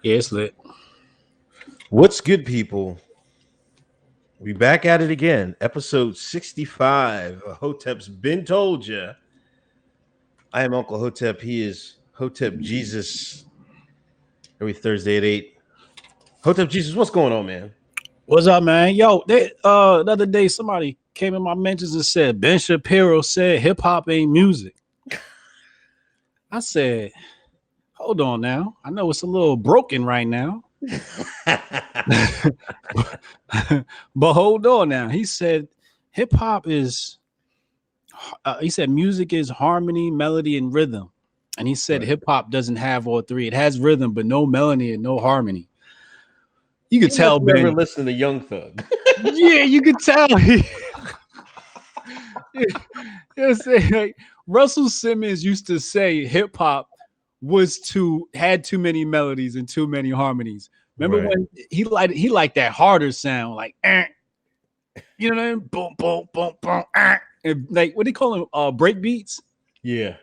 Yeah, it's lit. What's good, people? We back at it again. Episode 65. Hoteps been told ya. I am Uncle Hotep. He is Hotep Jesus. Every Thursday at 8. Hotep Jesus, what's going on, man? What's up, man? Yo, the other day somebody came in my mentions and said Ben Shapiro said hip hop ain't music. I said, hold on now. I know it's a little broken right now. But hold on now. He said hip hop is he said music is harmony, melody, and rhythm. And he said hip hop doesn't have all three. It has rhythm, but no melody and no harmony. You could tell Ben never listen to Young Thug. Yeah, you could tell. Like, Russell Simmons used to say hip hop had too many melodies and too many harmonies. Remember when he liked that harder sound, like you know what I mean? Boom, boom, boom, boom, and like what do you call them? Break beats. Yeah.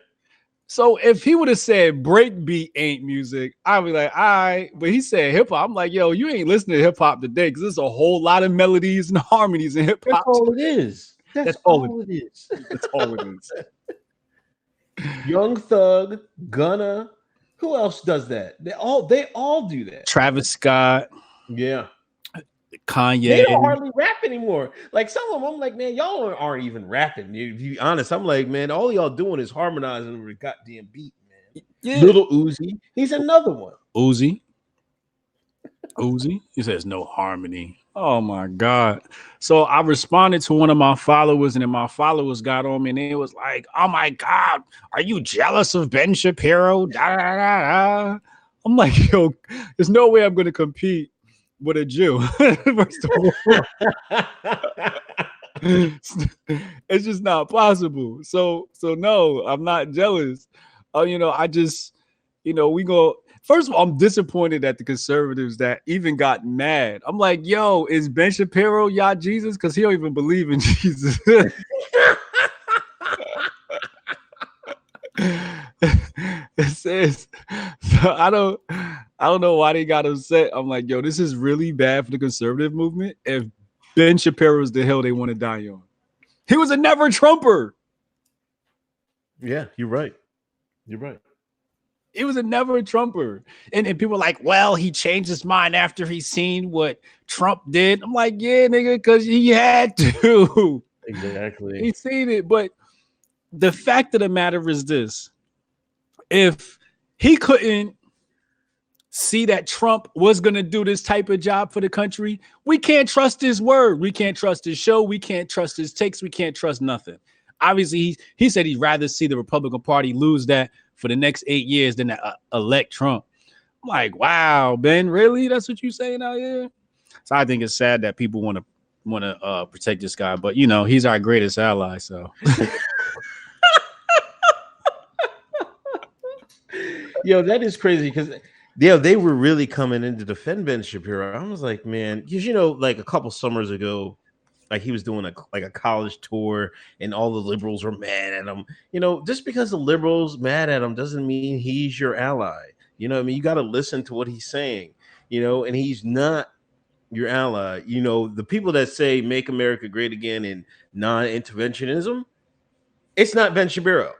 So if he would have said break beat ain't music, I'd be like, all right. But he said hip hop. I'm like, yo, you ain't listening to hip hop today because there's a whole lot of melodies and harmonies in hip hop. That's all it is. That's all it is. That's all it is. Young Thug, Gunna. Who else does that? They all do that. Travis Scott. Yeah. Kanye. They don't hardly rap anymore. Like some of them, I'm like, man, y'all aren't even rapping. If you be honest, I'm like, man, all y'all doing is harmonizing over the goddamn beat, man. Yeah. Little Uzi, he's another one. Uzi, he says no harmony. Oh my God. So I responded to one of my followers, and then my followers got on me, and it was like, oh my God, are you jealous of Ben Shapiro? Da, da, da, da. I'm like, yo, there's no way I'm going to compete with a Jew. First of all, it's just not possible. So no, I'm not jealous. I just, we go. First of all, I'm disappointed at the conservatives that even got mad. I'm like, yo, is Ben Shapiro y'all Jesus? Because he don't even believe in Jesus. It says, so I don't know why they got upset. I'm like, yo, this is really bad for the conservative movement if Ben Shapiro is the hill they want to die on. He was a never Trumper. Yeah, you're right. He was a never Trumper. And people are like, well, he changed his mind after he seen what Trump did. I'm like, yeah, nigga, because he had to. Exactly. He seen it. But the fact of the matter is this. If he couldn't see that Trump was going to do this type of job for the country, we can't trust his word. We can't trust his show. We can't trust his takes. We can't trust nothing. Obviously, he said he'd rather see the Republican Party lose that for the next 8 years than elect Trump. I'm like, wow, Ben, really? That's what you're saying out here? So I think it's sad that people want to protect this guy. But, he's our greatest ally, so... Yo, that is crazy because they were really coming in to defend Ben Shapiro. I was like, man, because like a couple summers ago, like he was doing a college tour and all the liberals were mad at him. Just because the liberals mad at him doesn't mean he's your ally. You got to listen to what he's saying, and he's not your ally. The people that say make America great again and non-interventionism, it's not Ben Shapiro.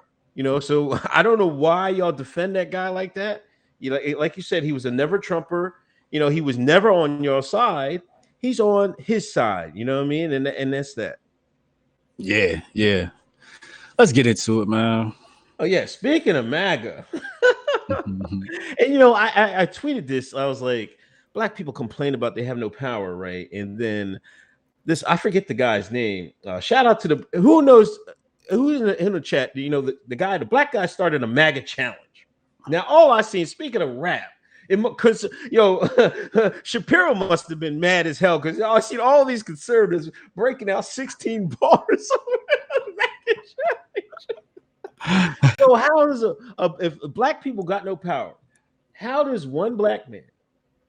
So I don't know why y'all defend that guy like that. Like you said, he was a never Trumper. He was never on your side. He's on his side. You know what I mean? And that's that. Yeah. Let's get into it, man. Oh yeah. Speaking of MAGA, and I tweeted this. I was like, black people complain about they have no power, right? And then I forget the guy's name. Shout out to who knows. Who's in the chat? The black guy started a MAGA challenge. Now, all I seen, speaking of rap, because Shapiro must have been mad as hell because I seen all these conservatives breaking out 16 bars. So how does if black people got no power, how does one black man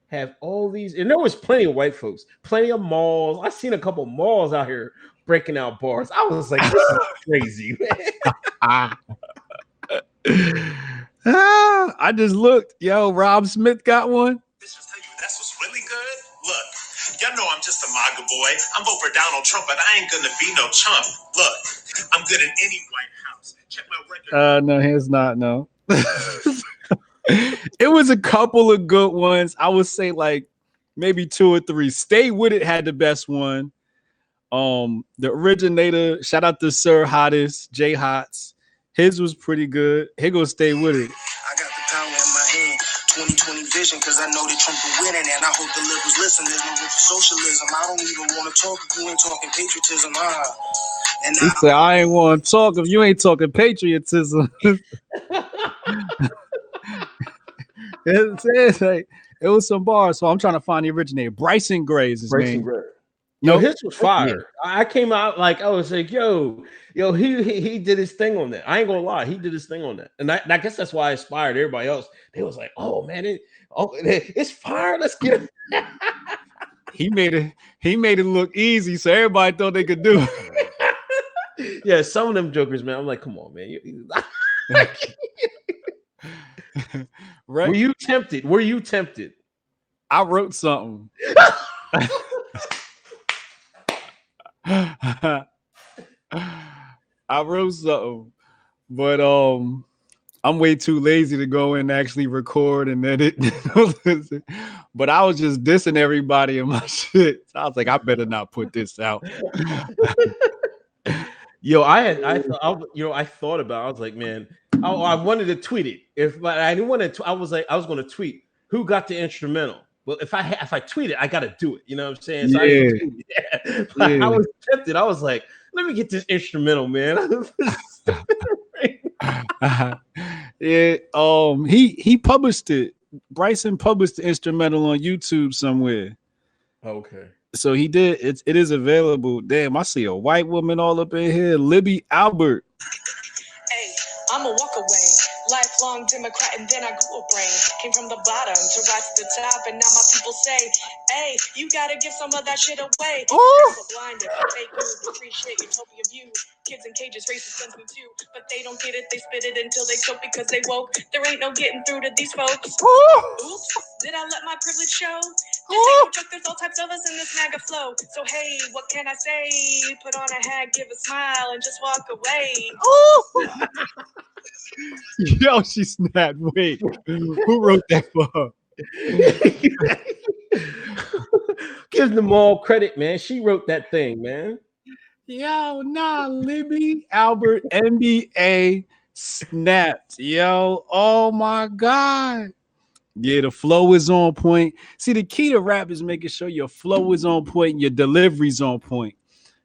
have all these? And there was plenty of white folks, plenty of malls. I seen a couple of malls out here breaking out bars. I was like, this is crazy, man. I just looked. Yo, Rob Smith got one. Bitches tell you that's what's really good. Look, y'all know I'm just a MAGA boy. I'm vote for Donald Trump, but I ain't gonna be no chump. Look, I'm good in any White House. Check my record. No, he's not. No. It was a couple of good ones. I would say like maybe 2 or 3. Stay With It had the best one. The originator, shout out to Sir Hottest, J Hots. His was pretty good. Here goes Stay With It. I got the power in my hand, 2020 vision, because I know that Trump will win, and I hope the liberals listen. There's no room for socialism. I don't even want to talk if you ain't talking patriotism. And he said, I ain't want to talk if you ain't talking patriotism. It was some bars, so I'm trying to find the originator. Bryson Gray is his name. Yo, his was fire. Yeah. I came out like I was like, yo, he did his thing on that. I ain't gonna lie, he did his thing on that, and I guess that's why I inspired everybody else. They was like, oh man, it's fire. Let's get it. He made it look easy, so everybody thought they could do it. Yeah, some of them jokers, man. I'm like, come on, man. Right? Were you tempted? I wrote something. I wrote something, but I'm way too lazy to go and actually record and edit. But I was just dissing everybody in my shit. So I was like, I better not put this out. Yo, I thought about it. I was like, man, I wanted to tweet it. I didn't want to, I was going to tweet who got the instrumental. Well, if I tweet it, I got to do it. You know what I'm saying? So I was tempted. I was like, let me get this instrumental, man. He published it. Bryson published the instrumental on YouTube somewhere. Okay. So he did. It is available. Damn, I see a white woman all up in here. Libby Albert. Hey, I'ma walk away. Lifelong Democrat, and then I grew a brain. Came from the bottom to rise to the top, and now my people say, hey, you gotta give some of that shit away. Blinded, fake news, appreciate utopian view. Kids in cages, racist guns me too. But they don't get it, they spit it until they choke because they woke. There ain't no getting through to these folks. Oops, did I let my privilege show? There's all types of us in this MAGA flow. So hey, what can I say? Put on a hat, give a smile, and just walk away. Yo, she snapped. Wait, who wrote that for her? Give them all credit, man. She wrote that thing, man. Yo, nah, Libby Albert NBA snapped. Yo, oh my God. Yeah, the flow is on point. See, the key to rap is making sure your flow is on point and your delivery's on point.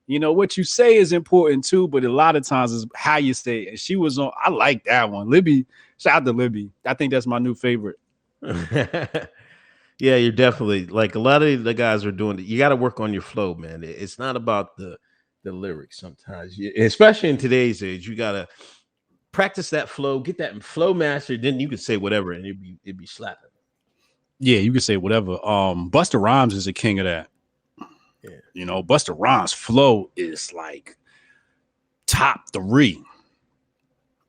You know, what you say is important too, but a lot of times is how you say it. And she was on, I like that one. Libby, shout out to Libby. I think that's my new favorite. Yeah, you're definitely, like, a lot of the guys are doing it. You got to work on your flow, man. It's not about the lyrics sometimes. Especially in today's age, you got to practice that flow, get that flow mastered, then you can say whatever and it'd be slapping. Yeah, you can say whatever. Busta Rhymes is a king of that. Yeah. You know, Busta Rhymes' flow is like top 3.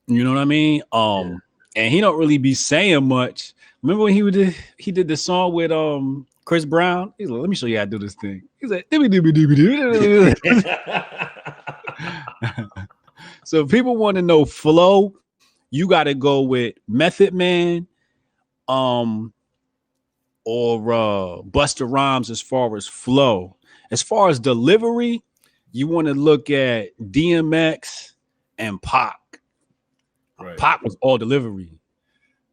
You know what I mean? And he don't really be saying much. Remember when he did the song with Chris Brown? He's like, let me show you how to do this thing. He's like, so if people want to know flow, you got to go with Method Man, or Busta Rhymes as far as flow. As far as delivery, you want to look at DMX and Pac. Right. Pac was all delivery.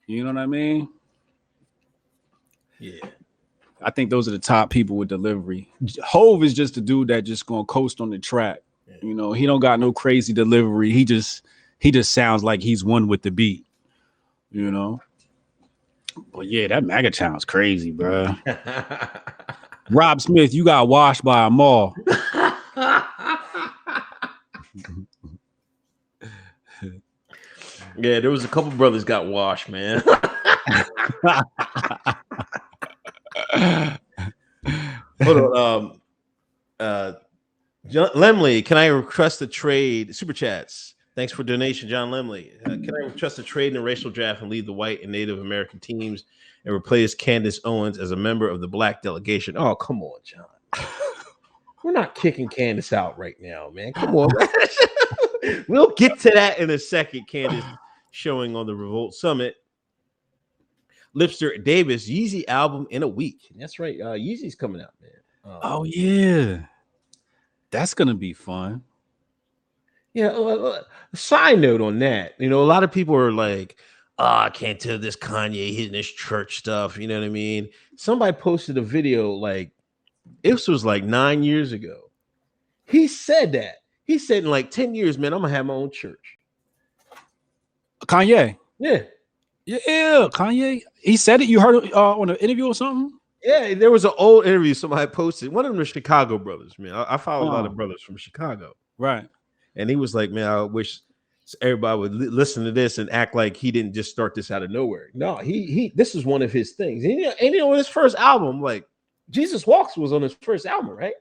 You know what I mean? Yeah. I think those are the top people with delivery. Hove is just a dude that just gonna coast on the track. Yeah. You know, he don't got no crazy delivery. He just sounds like he's one with the beat. You know? But yeah, that MAGA channel's crazy, bro. Rob Smith, you got washed by a mall. Yeah, there was a couple brothers got washed, man. Hold on. Lemley, can I request a trade? Super chats. Thanks for donation, John Lemley. Can I trust a trade in a racial draft and leave the white and Native American teams and replace Candace Owens as a member of the black delegation? Oh, come on, John. We're not kicking Candace out right now, man. Come on. We'll get to that in a second. Candace showing on the Revolt Summit. Lipster Davis, Yeezy album in a week. That's right. Yeezy's coming out, man. Oh, yeah. That's going to be fun. Yeah. Side note on that, a lot of people are like, I can't tell this Kanye hitting this church stuff. You know what I mean? Somebody posted a video like, this was like 9 years ago. He said that. He said in like 10 years, man, I'm going to have my own church. Kanye? Yeah. Yeah, Kanye. He said it. You heard it on an interview or something? Yeah, there was an old interview somebody posted. One of them was Chicago brothers, man. I follow a lot of brothers from Chicago. Right. And he was like, man, I wish everybody would listen to this and act like he didn't just start this out of nowhere. No, he this is one of his things. And his first album, like Jesus Walks was on his first album, right?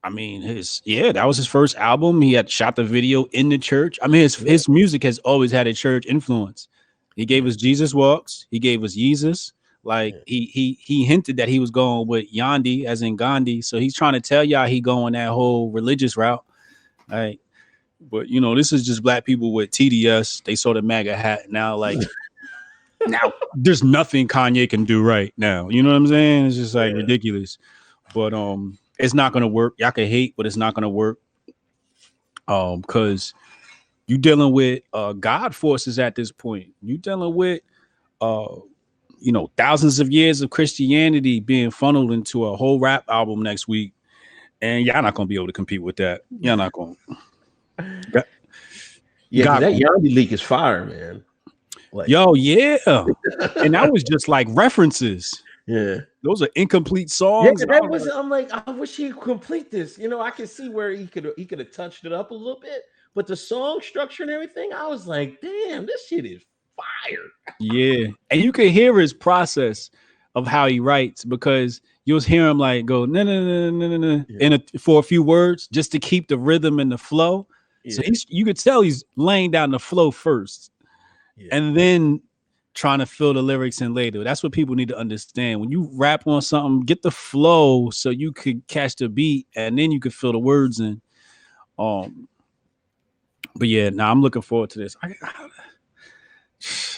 I mean, that was his first album. He had shot the video in the church. I mean, his music has always had a church influence. He gave us Jesus Walks. He gave us Yeezus. Like he hinted that he was going with Yandi, as in Gandhi. So he's trying to tell y'all he going that whole religious route. Right. But this is just black people with TDS. They saw the MAGA hat. Now, now there's nothing Kanye can do right now. You know what I'm saying? It's just like ridiculous. But it's not gonna work. Y'all can hate, but it's not gonna work. Because you dealing with God forces at this point. You dealing with thousands of years of Christianity being funneled into a whole rap album next week, and y'all not gonna be able to compete with that. Y'all not gonna. That Yandi leak is fire, man. And that was just like references. Yeah, those are incomplete songs. Yeah, I'm like, I wish he could complete this. I could see where he could have touched it up a little bit, but the song structure and everything, I was like, damn, this shit is fire. Yeah, and you can hear his process of how he writes, because you'll hear him like go no for a few words just to keep the rhythm and the flow. So you could tell he's laying down the flow first, and then trying to fill the lyrics in later. That's what people need to understand. When you rap on something, get the flow so you could catch the beat, and then you could fill the words in. But yeah, now I'm looking forward to this.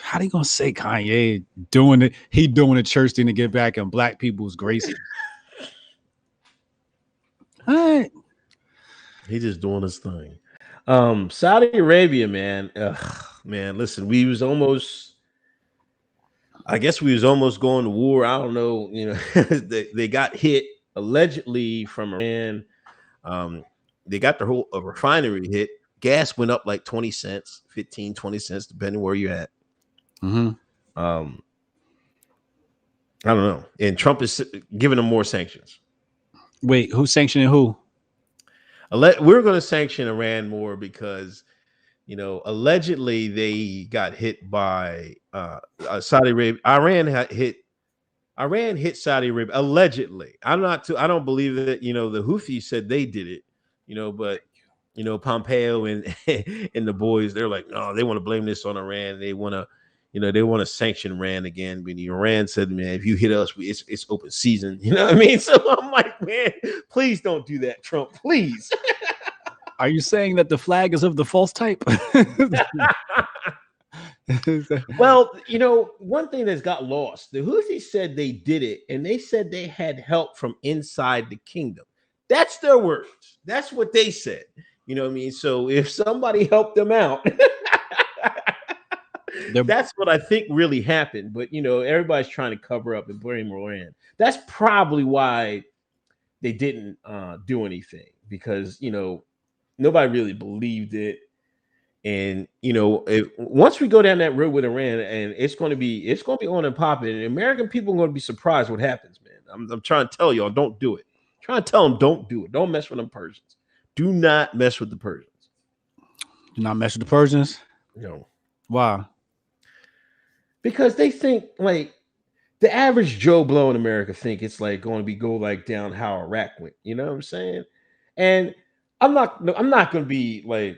How they gonna say Kanye doing it? He doing a church thing to get back in black people's graces. All right. He just doing his thing. Saudi Arabia, man. Man, listen, I guess we was almost going to war. I don't know. They got hit allegedly from Iran. They got the whole refinery hit. Gas went up like 20 cents, 15, 20 cents, depending where you're at. Mm-hmm. I don't know. And Trump is giving them more sanctions. Wait, who's sanctioning who? We're going to sanction Iran more because, allegedly they got hit by Saudi Arabia. Iran hit Saudi Arabia allegedly. I don't believe that. The Houthis said they did it. But Pompeo and the boys, they're like, no, they want to blame this on Iran. They want to. They want to sanction Iran again. But Iran said, man, if you hit us, it's open season. You know what I mean? So I'm like, man, please don't do that, Trump. Please. Are you saying that the flag is of the false type? Well, one thing that's got lost, the Houthis said they did it, and they said they had help from inside the kingdom. That's their words. That's what they said. You know what I mean? So if somebody helped them out, that's what I think really happened. But everybody's trying to cover up and blame Iran. That's probably why they didn't do anything, because nobody really believed it. And once we go down that road with Iran, and it's going to be on and popping, and American people are going to be surprised what happens, man. I'm trying to tell y'all, don't do it. I'm trying to tell them, don't do it. Don't mess with them Persians. Do not mess with the Persians. Do not mess with the Persians? No. Why? Because they think like the average Joe Blow in America think it's like going to go like down how Iraq went. You know what I'm saying? And I'm not going to be like,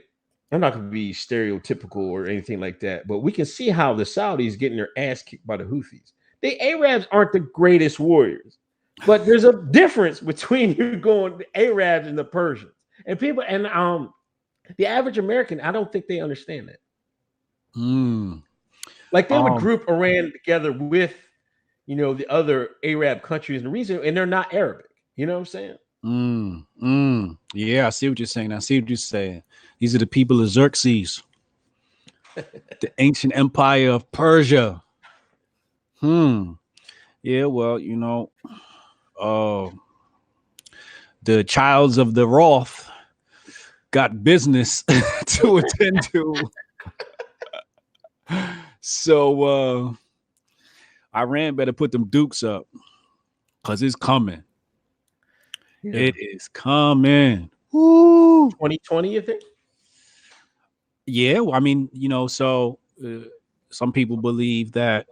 I'm not going to be stereotypical or anything like that, but we can see how the Saudis getting their ass kicked by the Houthis. The Arabs aren't the greatest warriors, but there's a difference between you going the Arabs and the Persians. And people, and the average American, I don't think they understand that. Like they would group Iran together with, the other Arab countries, and the reason, and they're not Arabic. You know what I'm saying? Yeah, I see what you're saying. These are the people of Xerxes, the ancient empire of Persia. Yeah, well, the childs of the Roth got business to attend to. So Iran better put them dukes up because it's coming. Yeah. It is coming. Woo. 2020, you think? Yeah, well, I mean, so some people believe that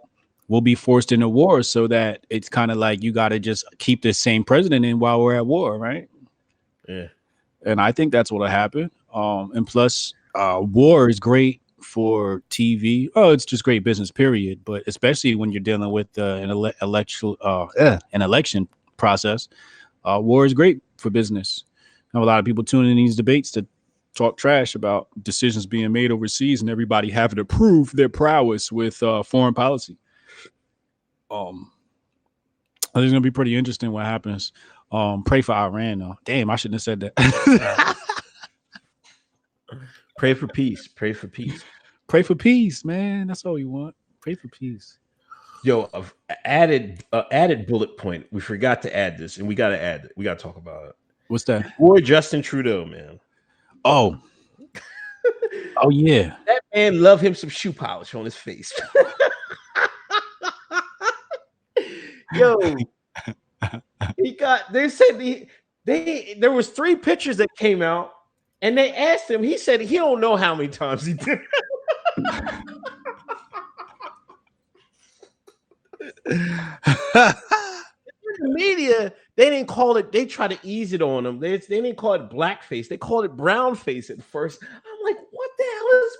we'll be forced into war, so that it's kind of like you got to just keep the same president in while we're at war, right? Yeah. And I think that's what'll happen. And plus, war is great for TV. Oh, it's just great business, period. But especially when you're dealing with an election process, war is great for business. I have a lot of people tuning in these debates to talk trash about decisions being made overseas and everybody having to prove their prowess with foreign policy. I think it's gonna be pretty interesting what happens. Pray for Iran, though. Damn, I shouldn't have said that. Pray for peace. Pray for peace. Pray for peace, man. That's all you want. Pray for peace. Yo, added bullet point. We forgot to add this, and we got to add it. We got to talk about it. What's that? Boy, Justin Trudeau, man. Oh. Oh, yeah. That man love him some shoe polish on his face. Yo, they said there was 3 pictures that came out, and they asked him, he said he don't know how many times he did it. In the media, they didn't call it, they tried to ease it on him. They didn't call it blackface, they called it brownface at first. I'm like, what the hell is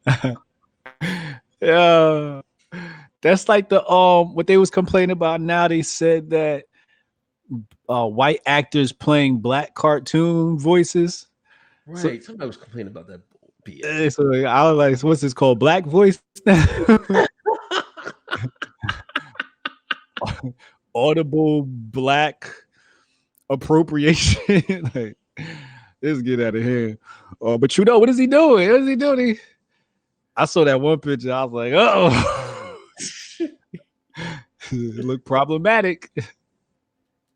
brownface? Yeah, that's like the what they was complaining about now. They said that white actors playing black cartoon voices. Right. So, somebody was complaining about that. So I was like, what's this called? Black voice? Audible black appropriation. Like, let's get out of here. But Trudeau, what is he doing? What is he doing? I saw that one picture. I was like, oh, it looked problematic.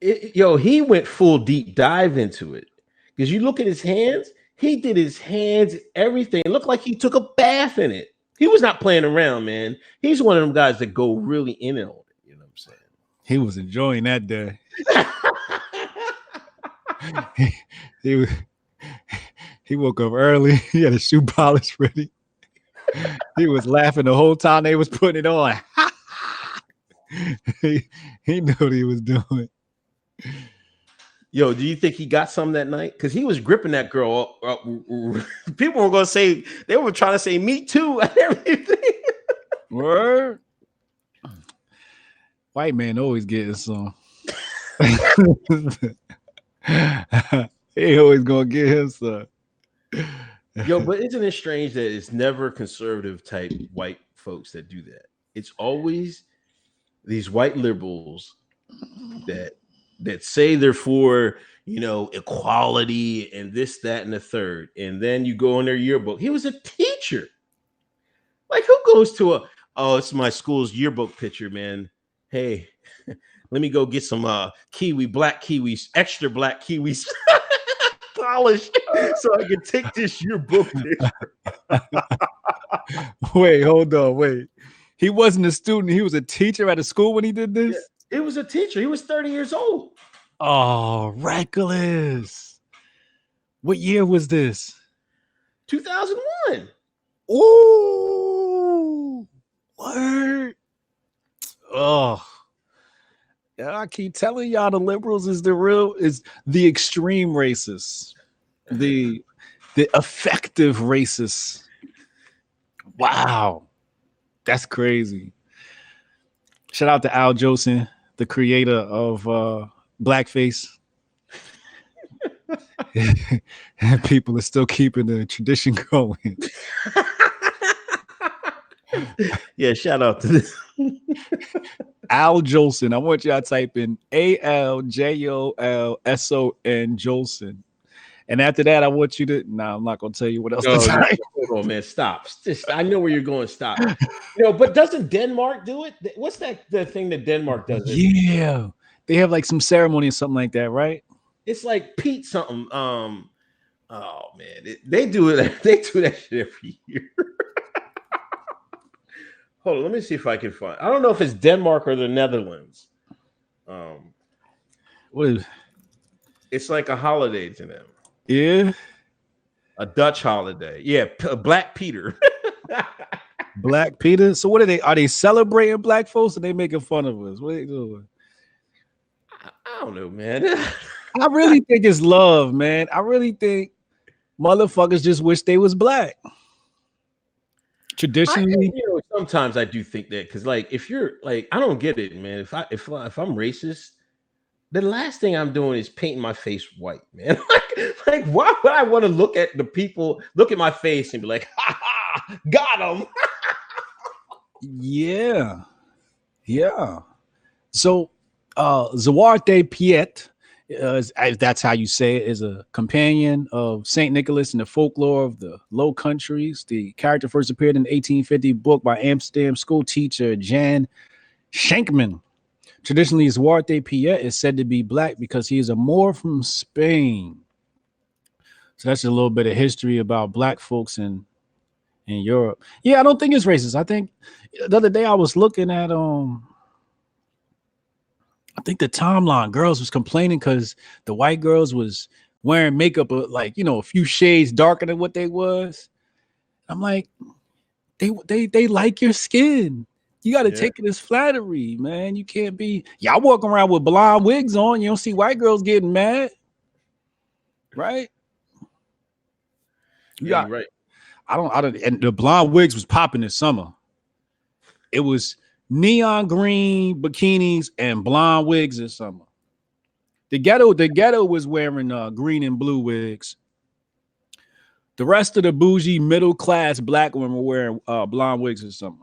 He went full deep dive into it. Because you look at his hands, he did his hands, everything. It looked like he took a bath in it. He was not playing around, man. He's one of them guys that go really in on it. You know what I'm saying? He was enjoying that day. He woke up early. He had a shoe polish ready. He was laughing the whole time they was putting it on. He knew what he was doing. Yo, do you think he got some that night? Because he was gripping that girl up. People were going to say, they were trying to say, me too, and everything. Word. White man always getting some. He always going to get him some. Yo, but isn't it strange that it's never conservative type white folks that do that? It's always these white liberals that say they're for, equality and this, that, and the third. And then you go in their yearbook. He was a teacher. Like, who goes to it's my school's yearbook picture, man. Hey, let me go get some black kiwis, extra black kiwis polished so I can take this yearbook picture. Wait, hold on. Wait. He wasn't a student. He was a teacher at a school when he did this? Yeah, he was a teacher. He was 30 years old. Oh, reckless. What year was this? 2001. Ooh. Word. Oh. I keep telling y'all the liberals is the extreme racists, the effective racists. Wow, that's crazy. Shout out to Al Jolson, the creator of blackface. And people are still keeping the tradition going. Yeah, shout out to this. Al Jolson. I want y'all to type in ALJOLSON Jolson. And after that, I want you to. Nah, I'm not gonna tell you what else to type. Hold on, man. Stop. I know where you're going. Stop. But doesn't Denmark do it? What's the thing that Denmark does? Yeah, they have like some ceremony or something like that, right? It's like Pete something. Oh man, they do it. They do that shit every year. Hold on, let me see if I can find. I don't know if it's Denmark or the Netherlands. What is? It's like a holiday to them. Yeah, a Dutch holiday. Yeah, Black Peter. Black Peter. So what are they? Are they celebrating black folks? Or are they making fun of us? What are they doing? I don't know, man. I really think it's love, man. I really think motherfuckers just wish they was black. Traditionally, sometimes I do think that because, like, if you're like, I don't get it, man. If I'm racist, the last thing I'm doing is painting my face white, man. like, why would I want to look at my face and be like, ha ha, got him? Yeah. So, Zwarte Piet, if that's how you say it, is a companion of Saint Nicholas in the folklore of the Low Countries. The character first appeared in the 1850 book by Amsterdam school teacher Jan Shankman. Traditionally, Zwarte Piet is said to be black because he is a Moor from Spain. So that's a little bit of history about black folks in Europe. Yeah, I don't think it's racist. I think the other day I was looking at I think the timeline girls was complaining because the white girls was wearing makeup like, a few shades darker than what they was. I'm like, they like your skin. You got to take it as flattery, man. You can't be y'all walking around with blonde wigs on. You don't see white girls getting mad, right? Yeah, you're right. I don't. And the blonde wigs was popping this summer. It was neon green bikinis and blonde wigs this summer. The ghetto was wearing green and blue wigs. The rest of the bougie middle class black women were wearing blonde wigs this summer.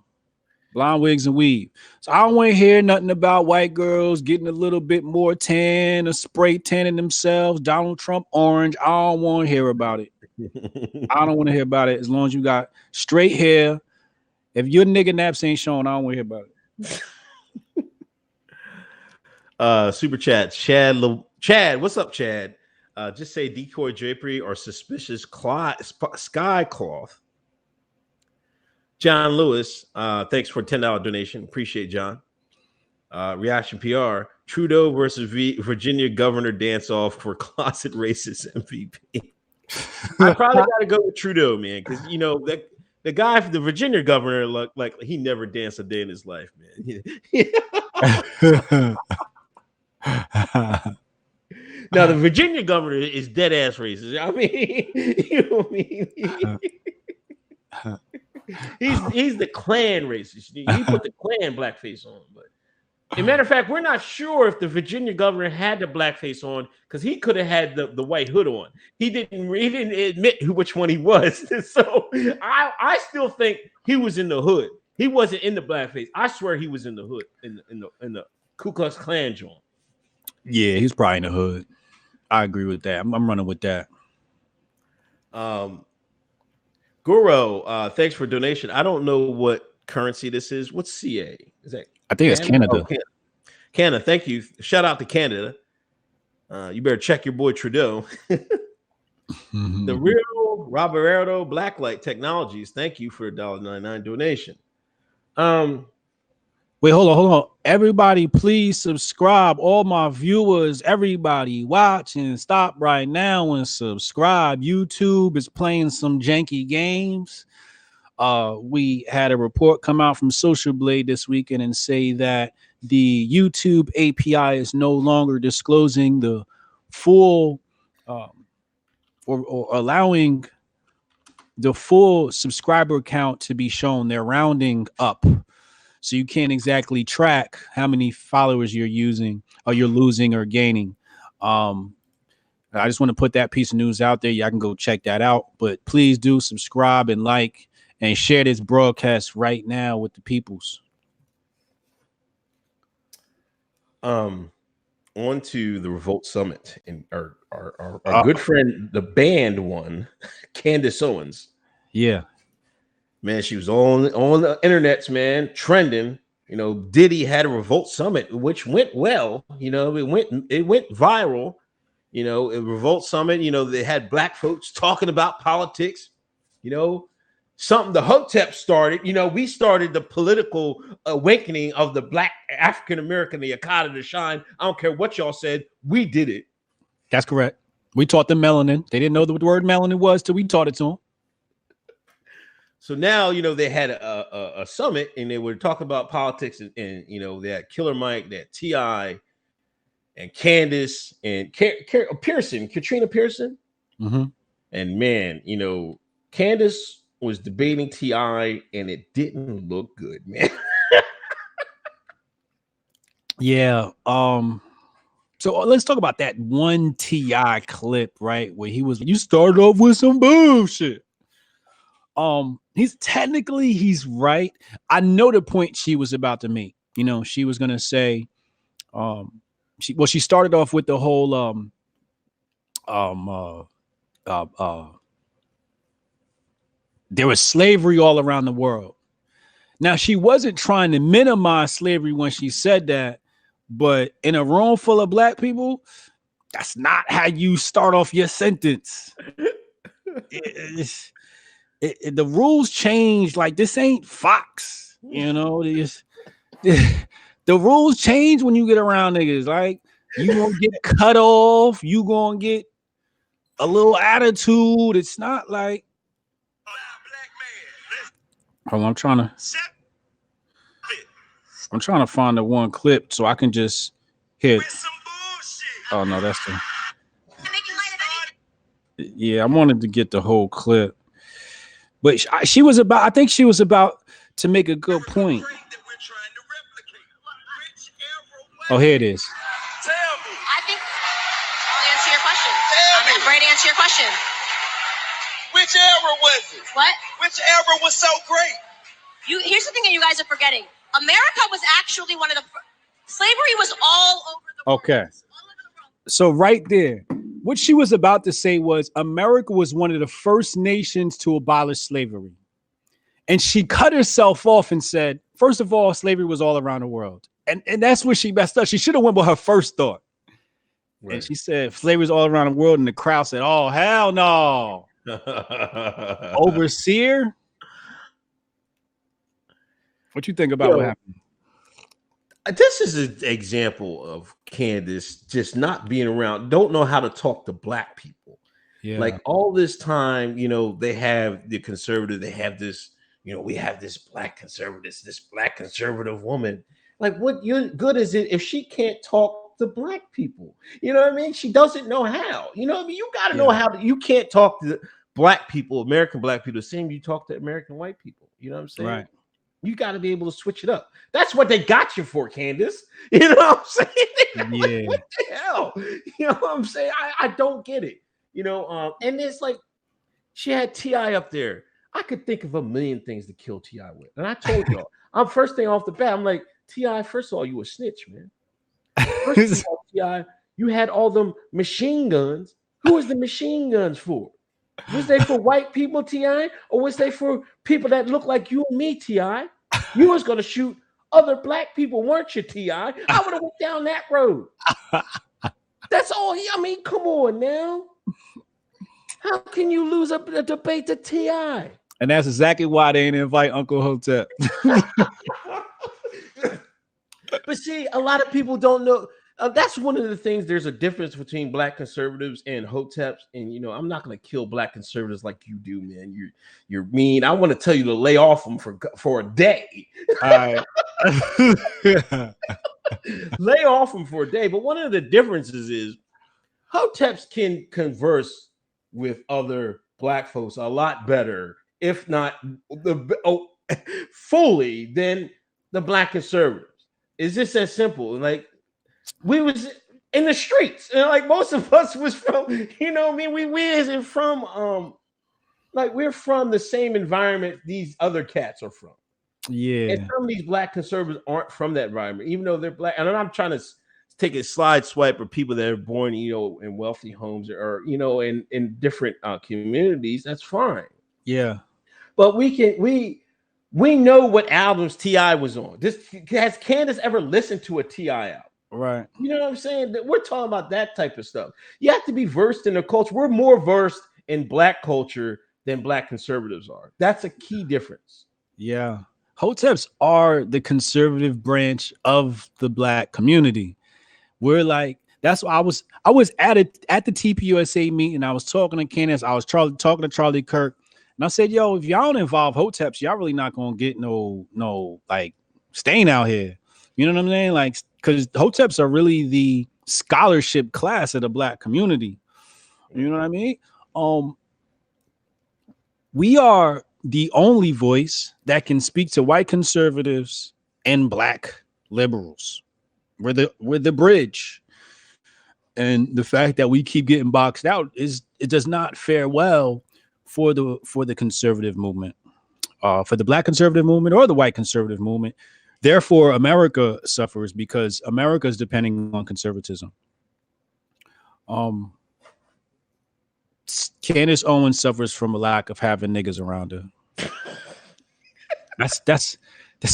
Blonde wigs and weave. So I don't want to hear nothing about white girls getting a little bit more tan or spray tanning themselves. Donald Trump orange. I don't want to hear about it. I don't want to hear about it as long as you got straight hair. If your nigga naps ain't showing, I don't want to hear about it. Super chat. Chad, what's up, Chad? Just say decoy drapery or suspicious sky cloth. John Lewis, thanks for $10 donation. Appreciate John. Reaction PR. Trudeau versus Virginia governor dance off for closet racist MVP. I probably got to go with Trudeau, man, because the guy, the Virginia governor, looked like he never danced a day in his life, man. Now the Virginia governor is dead ass racist. I mean, you know what I mean? He's the Klan racist. He put the Klan blackface on, but as a matter of fact, we're not sure if the Virginia governor had the blackface on because he could have had the white hood on. He didn't admit which one he was. So I still think he was in the hood. He wasn't in the blackface. I swear he was in the hood in the Ku Klux Klan joint. Yeah, he's probably in the hood. I agree with that. I'm running with that. Guru, thanks for donation. I don't know what currency this is. What's CA? Is that? I think it's Canada. Oh, Canada. Thank you. Shout out to Canada. You better check your boy Trudeau. The real Roberto Blacklight Technologies. Thank you for $1.99 donation. Wait, hold on. Everybody, please subscribe. All my viewers, everybody watching, stop right now and subscribe. YouTube is playing some janky games. We had a report come out from Social Blade this weekend and say that the YouTube API is no longer disclosing the full or allowing the full subscriber count to be shown. They're rounding up. So you can't exactly track how many followers you're using or you're losing or gaining. I just want to put that piece of news out there. Y'all can go check that out. But please do subscribe and like and share this broadcast right now with the peoples. On to the Revolt Summit, and our good friend, the band one, Candace Owens. Yeah. Man, she was on the internets, man, trending. You know, Diddy had a Revolt Summit, which went well. You know, it went viral. You know, a Revolt Summit. You know, they had black folks talking about politics. You know, something the Hoteps started. You know, we started the political awakening of the black African American, the Akata to shine. I don't care what y'all said. We did it. That's correct. We taught them melanin. They didn't know what the word melanin was till we taught it to them. So now, you know, they had a summit and they were talking about politics and you know, they had Killer Mike, they had T.I. and Candace and Katrina Pearson. Mm-hmm. And man, you know, Candace was debating T.I. and it didn't look good, man. Yeah. So let's talk about that one T.I. clip, right? Where you started off with some bullshit. He's right. I know the point she was about to make. You know, she was gonna say, she started off with the whole there was slavery all around the world. Now, she wasn't trying to minimize slavery when she said that, but in a room full of black people, that's not how you start off your sentence. The rules change. Like, this ain't Fox, you know. The rules change when you get around niggas. Like, you gonna get cut off, you gonna get a little attitude. It's not like, hold on, I'm trying to find the one clip so I can just hit. Oh no, that's the. Yeah, I wanted to get the whole clip. But she was about, I think she was about to make a good point. Oh, here it is. I think I'll answer your question. I'm ready to answer your question. Which era was it? What? Which era was so great? Here's the thing that you guys are forgetting. America was actually one of the slavery was all over the world. Okay. So right there, what she was about to say was America was one of the first nations to abolish slavery. And she cut herself off and said, first of all, slavery was all around the world. And that's where she messed up. She should have went with her first thought. Right. And she said slavery was all around the world. And the crowd said, oh, hell no. Overseer? What you think about what happened? This is an example of Candace just not being around, don't know how to talk to black people. Yeah. Like all this time, you know, they have the conservative, they have this, you know, we have this black conservative, this black conservative woman. Like, what good is it if she can't talk to black people? You know what I mean? She doesn't know how. You know what I mean? You got to know how you can't talk to black people, American black people, the same you talk to American white people. You know what I'm saying? Right. You got to be able to switch it up. That's what they got you for, Candace. You know what I'm saying? Yeah. Like, what the hell? You know what I'm saying? I don't get it. You know, and it's like she had T.I. up there. I could think of a million things to kill T.I. with. And I told y'all, I'm first thing off the bat, I'm like, T.I., first of all, you a snitch, man. First of all, T.I., you had all them machine guns. Who was the machine guns for? Was they for white people, T.I., or was they for people that look like you and me, T.I.? You was going to shoot other black people, weren't you, T.I.? I would have went down that road. That's all. I mean, come on now. How can you lose a debate to T.I.? And that's exactly why they didn't invite Uncle Hotep. But see, a lot of people don't know. That's one of the things. There's a difference between black conservatives and Hoteps. And, you know, I'm not going to kill black conservatives like you do, man. You're mean. I want to tell you to lay off them for a day. All right. Lay off them for a day. But one of the differences is Hoteps can converse with other black folks a lot better, if not fully, than the black conservatives. It's just that simple. Like we was in the streets, and like most of us was from, you know what I mean? We isn't from like we're from the same environment these other cats are from. Yeah. And some of these black conservatives aren't from that environment, even though they're black. And I'm trying to take a slide swipe of people that are born, you know, in wealthy homes or you know, in different communities. That's fine. Yeah. But we know what albums T.I. was on. Has Candace ever listened to a T.I. album? Right. You know what I'm saying? We're talking about that type of stuff. You have to be versed in the culture. We're more versed in black culture than black conservatives are. That's a key difference. Yeah. Hoteps are the conservative branch of the black community. We're like, that's why I was at the TPUSA meeting. I was talking to Candace. I was talking to Charlie Kirk, and I said, "Yo, if y'all don't involve Hoteps, y'all really not gonna get no like stain out here." You know what I'm saying? Like, because Hoteps are really the scholarship class of the black community. You know what I mean? We are the only voice that can speak to white conservatives and black liberals. We're the bridge. And the fact that we keep getting boxed out it does not fare well for the conservative movement, for the black conservative movement or the white conservative movement. Therefore, America suffers because America is depending on conservatism. Candace Owens suffers from a lack of having niggas around her. That's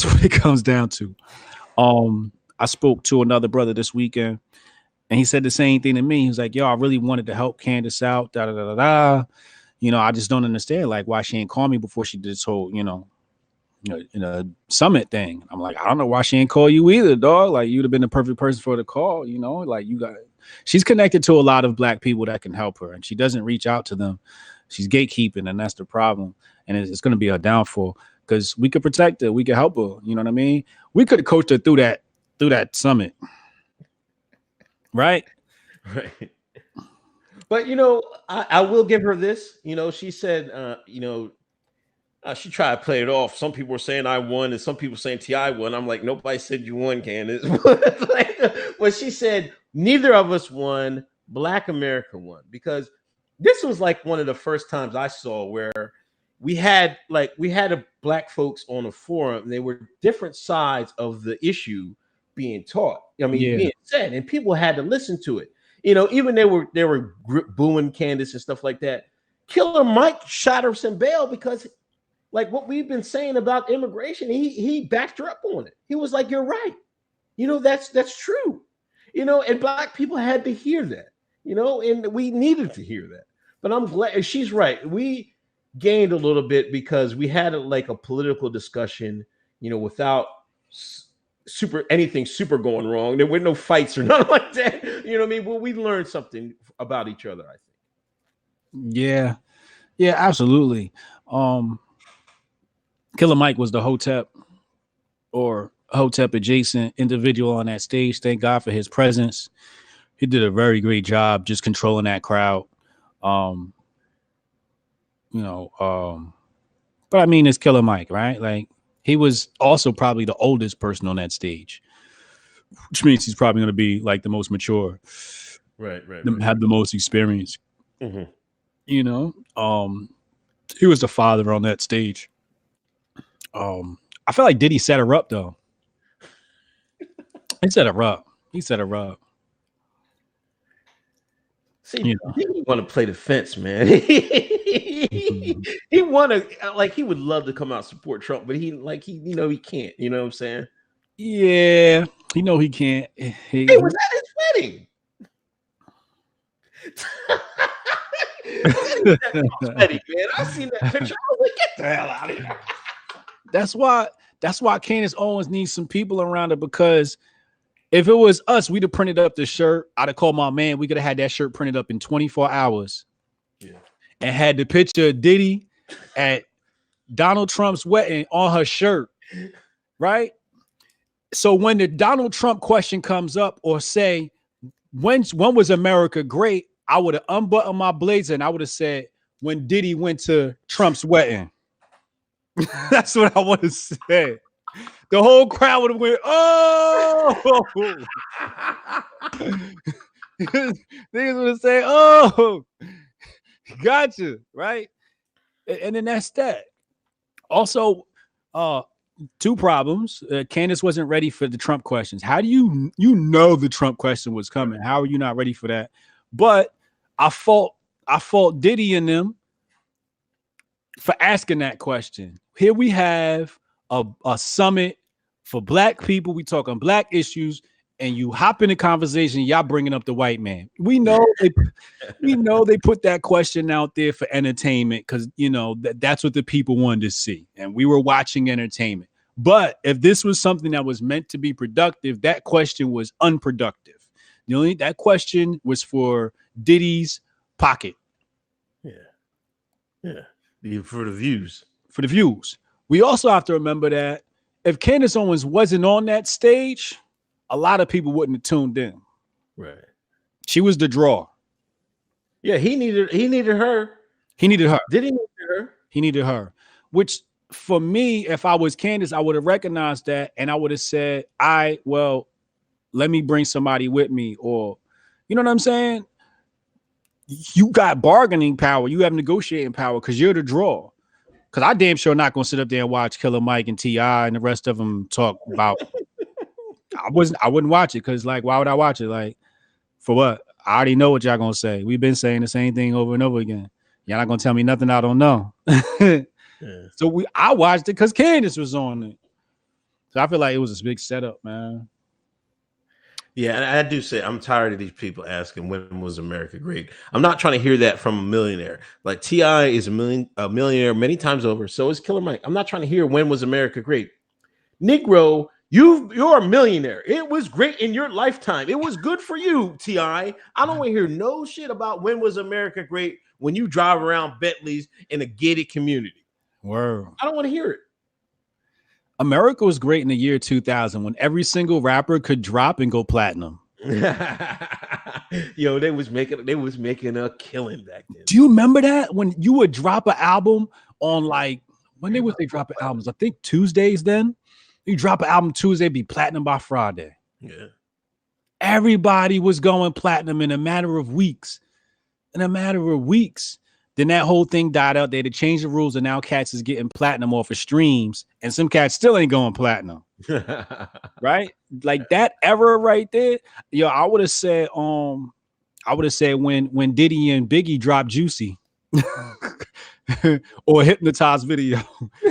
what it comes down to. I spoke to another brother this weekend, and he said the same thing to me. He was like, "Yo, I really wanted to help Candace out. Da da da da da. You know, I just don't understand like why she ain't call me before she did this whole, you know, summit thing." I'm like, I don't know why she ain't call you either, dog. Like, you'd have been the perfect person for the call. You know, like she's connected to a lot of black people that can help her, and she doesn't reach out to them. She's gatekeeping, and that's the problem. And it's going to be a downfall because we could protect her, we could help her. You know what I mean? We could have coached her through that summit, right? Right. But you know, I will give her this. You know, she said, she tried to play it off. Some people were saying I won, and some people saying T.I. won. I'm like, nobody said you won, Candace. But she said neither of us won. Black America won, because this was like one of the first times I saw where we had a black folks on a forum, and they were different sides of the issue being taught. I mean, being said, and people had to listen to it. You know, even they were booing Candace and stuff like that. Killer Mike shot her some bail because, like what we've been saying about immigration, he backed her up on it. He was like, "You're right. You know, that's true." You know, and black people had to hear that. You know, and we needed to hear that. But I'm glad she's right. We gained a little bit because we had a political discussion. You know, without anything super going wrong. There were no fights or nothing like that. You know what I mean? Well, we learned something about each other, I think. Yeah, absolutely. Killer Mike was the Hotep or Hotep adjacent individual on that stage. Thank God for his presence. He did a very great job just controlling that crowd. But I mean, it's Killer Mike, right? Like, he was also probably the oldest person on that stage, which means he's probably going to be like the most mature, right. Have the most experience. Mm-hmm. You know, he was the father on that stage. I feel like Diddy set her up though. He set her up. See, he want to play the fence, man. He want to, like, he would love to come out and support Trump, but he can't. You know what I'm saying? Yeah, he can't. He was at his wedding. Man, I seen that picture. I was like, get the hell out of here. That's why Candace Owens needs some people around her, because if it was us, we'd have printed up the shirt. I'd have called my man. We could have had that shirt printed up in 24 hours. Yeah. And had the picture of Diddy at Donald Trump's wedding on her shirt, right? So when the Donald Trump question comes up, or say, when was America great? I would have unbuttoned my blazer and I would have said, when Diddy went to Trump's wedding. That's what I want to say. The whole crowd would have went, oh. Niggas would have said, oh, gotcha, right? And then that's that. Also, two problems. Candace wasn't ready for the Trump questions. How do you know the Trump question was coming? How are you not ready for that? But I fault Diddy and them for asking that question. Here we have a summit for black people. We talking black issues, and you hop in the conversation. Y'all bringing up the white man. We know they put that question out there for entertainment because that's what the people wanted to see, and we were watching entertainment. But if this was something that was meant to be productive, that question was unproductive. That question was for Diddy's pocket. Yeah. For the views. We also have to remember that if Candace Owens wasn't on that stage, a lot of people wouldn't have tuned in. Right. She was the draw. Yeah, he needed her. Did he need her? He needed her. Which, for me, if I was Candace, I would have recognized that, and I would have said, let me bring somebody with me. Or, you know what I'm saying? You got bargaining power. You have negotiating power because you're the draw. Because I damn sure not going to sit up there and watch Killer Mike and T.I. and the rest of them talk about. I wouldn't watch it because, why would I watch it? For what? I already know what y'all going to say. We've been saying the same thing over and over again. Y'all not going to tell me nothing I don't know. Yeah. So I watched it because Candace was on it. So I feel like it was a big setup, man. Yeah, and I do say I'm tired of these people asking when was America great. I'm not trying to hear that from a millionaire. Like T.I. is a millionaire many times over. So is Killer Mike. I'm not trying to hear when was America great. Negro, you're a millionaire. It was great in your lifetime. It was good for you, T.I. I don't want to hear no shit about when was America great when you drive around Bentleys in a gated community. Word. I don't want to hear it. America was great in the year 2000 when every single rapper could drop and go platinum. Yo, they was making a killing back then. Do you remember that when you would drop an album on when they dropping albums? I think Tuesdays. Then you drop an album Tuesday, be platinum by Friday. Yeah, everybody was going platinum in a matter of weeks. Then that whole thing died out. They had to change the rules, and now cats is getting platinum off of streams, and some cats still ain't going platinum. Right? Like that era right there. Yo, I would have said when Diddy and Biggie dropped Juicy or Hypnotized video. Do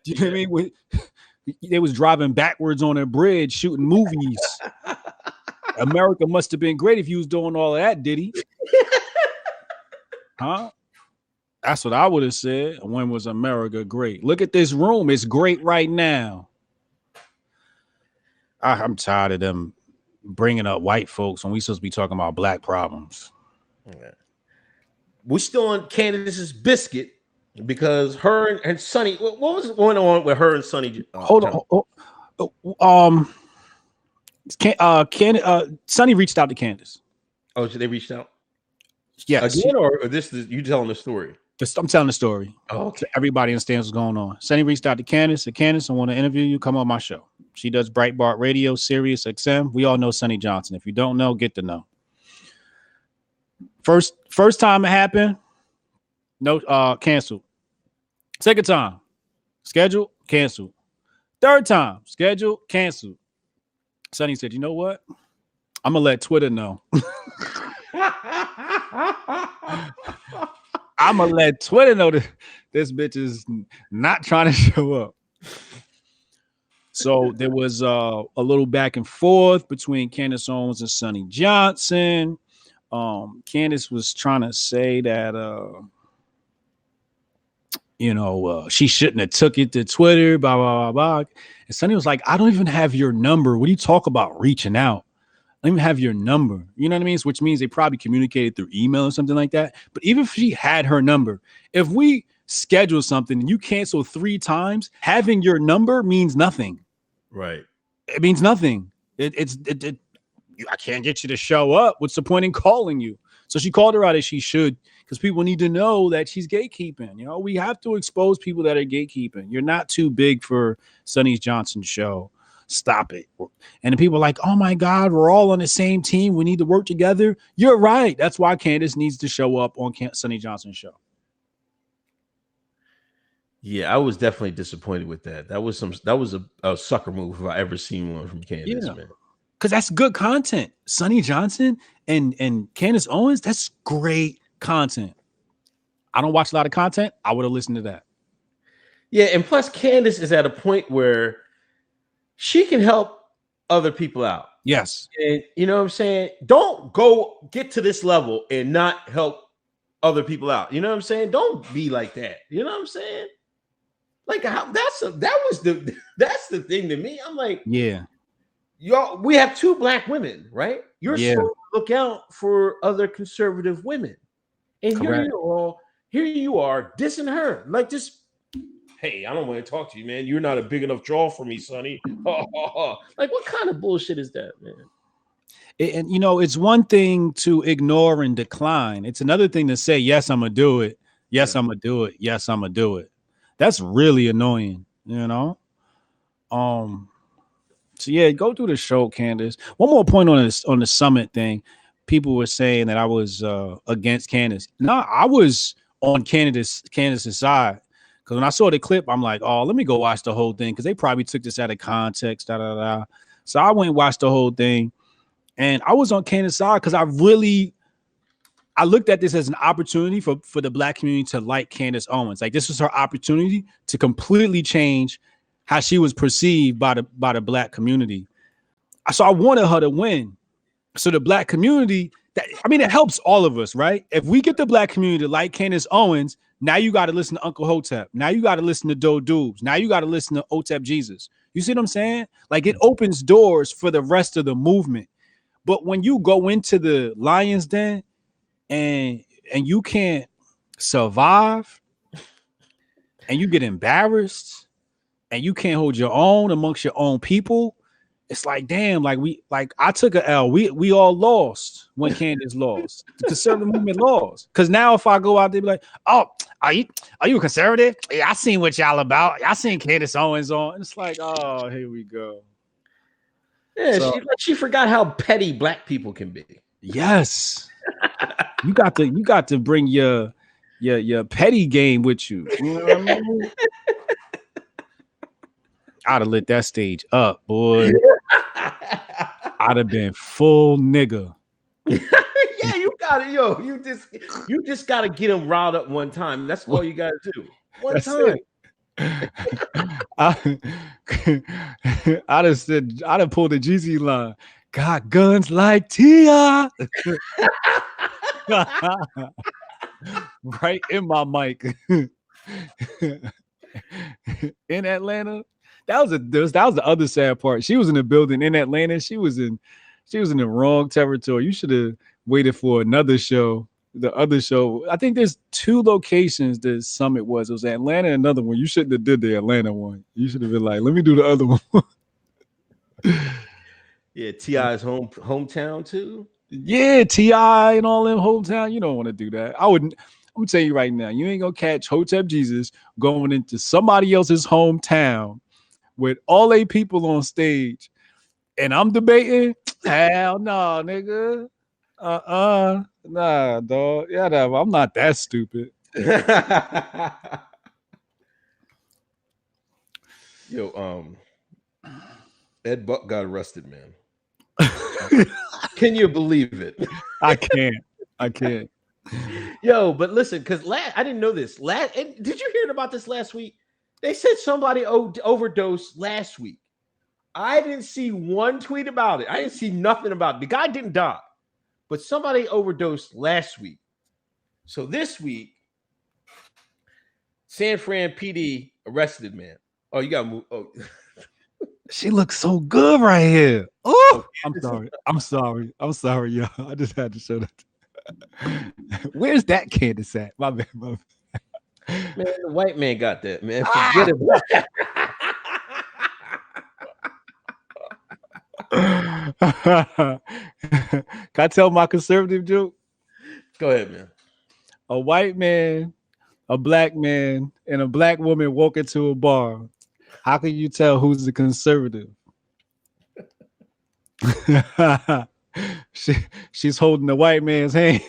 you know what I mean? They was driving backwards on a bridge shooting movies. America must have been great if you was doing all of that, Diddy. Huh? That's what I would have said. When was America great? Look at this room. It's great right now. I'm tired of them bringing up white folks when we supposed to be talking about black problems. Okay. We're still on Candace's biscuit because her and Sonnie. What was going on with her and Sonnie? Hold on. Sonnie reached out to Candace. Oh, so they reached out? Yes. Again, or this is you telling the story? I'm telling the story. Oh, okay. So everybody understands what's going on. Sonnie reached out to Candace. Said, Candace, I want to interview you. Come on my show. She does Breitbart Radio, Sirius XM. We all know Sonnie Johnson. If you don't know, get to know. First time it happened, no, canceled. Second time, scheduled, canceled. Third time, scheduled, canceled. Sonnie said, you know what? I'm gonna let Twitter know. I'm gonna let Twitter know that this bitch is not trying to show up. So there was a little back and forth between Candace Owens and Sonnie Johnson. Candace was trying to say that she shouldn't have took it to Twitter, blah, blah, blah, blah. And Sonnie was like, I don't even have your number. What do you talk about reaching out? I don't even have your number. You know what I mean? Which means they probably communicated through email or something like that. But even if she had her number, if we schedule something and you cancel 3 times, having your number means nothing. Right. It means nothing. I can't get you to show up. What's the point in calling you? So she called her out as she should, because people need to know that she's gatekeeping. You know, we have to expose people that are gatekeeping. You're not too big for Sonnie Johnson's show. Stop it. And the people are like, oh my God, we're all on the same team. We need to work together. You're right. That's why Candace needs to show up on Sonnie Johnson's show. Yeah, I was definitely disappointed with that. That was a sucker move if I ever seen one from Candace, man. Because that's good content. Sonnie Johnson and Candace Owens, that's great content. I don't watch a lot of content. I would have listened to that. Yeah, and plus Candace is at a point where she can help other people out. Yes. And you know what I'm saying? Don't go get to this level and not help other people out. You know what I'm saying? Don't be like that. You know what I'm saying? Like that's the thing to me. I'm like, yeah. Y'all, we have 2 black women, right? You're supposed to look out for other conservative women. And here you are dissing her. Like, just, hey, I don't want to talk to you, man. You're not a big enough draw for me, Sonnie. Like, what kind of bullshit is that, man? And, you know, it's one thing to ignore and decline. It's another thing to say, yes, I'm going to do it. Yes, I'm going to do it. Yes, I'm going to do it. That's really annoying, you know? So yeah, go through the show, Candace. One more point on this, on the summit thing. People were saying that I was against Candace. No, I was on Candace's side. Because when I saw the clip, I'm like, oh, let me go watch the whole thing. Because they probably took this out of context. So I went and watched the whole thing. And I was on Candace's side because I looked at this as an opportunity for the black community to like Candace Owens. Like, this was her opportunity to completely change how she was perceived by the black community. So I wanted her to win. So the black community, it helps all of us, right? If we get the black community to like Candace Owens, now you got to listen to Uncle Hotep. Now you got to listen to Doe Dubes. Now you got to listen to Hotep Jesus. You see what I'm saying? Like, it opens doors for the rest of the movement. But when you go into the lion's den and you can't survive and you get embarrassed and you can't hold your own amongst your own people, it's like, damn, I took a L. We all lost when Candace lost. The conservative movement lost. Because now if I go out there, be like, oh, are you a conservative? Yeah, I seen what y'all about. I seen Candace Owens on. And it's like, oh, here we go. Yeah, so, she forgot how petty black people can be. Yes. you got to bring your petty game with you. You know what I mean? I'd have lit that stage up, boy. I'd have been full nigga. Yeah, you got it, yo. You just got to get them riled up one time. That's all you got to do. One time. I'd have pulled the Jeezy line. Got guns like Tia. Right in my mic. In Atlanta. That was the other sad part. She was in the building in Atlanta. She was in the wrong territory. You should have waited for another show. The other show. I think there's 2 locations the summit was. It was Atlanta and another one. You shouldn't have did the Atlanta one. You should have been like, let me do the other one. Yeah, T.I.'s hometown too. Yeah, T.I. and all them hometown. You don't want to do that. I'm gonna tell you right now, you ain't gonna catch Hotep Jesus going into somebody else's hometown with all 8 people on stage, and I'm debating. Hell no, nigga. Nah, dog. Yeah, I'm not that stupid. Yo, Ed Buck got arrested, man. Can you believe it? I can't. Yo, but listen, because I didn't know this. Did you hear about this last week? They said somebody overdosed last week. I didn't see one tweet about it. I didn't see nothing about it. The guy didn't die, but somebody overdosed last week. So this week, San Fran PD arrested, man. Oh, you got to move. Oh. She looks so good right here. Oh, I'm sorry, y'all. I just had to show that. Where's that Candace at? My bad. Man, the white man got that, man. Forget it. Can I tell my conservative joke? Go ahead, man. A white man, a black man, and a black woman walk into a bar. How can you tell who's the conservative? She's holding the white man's hand.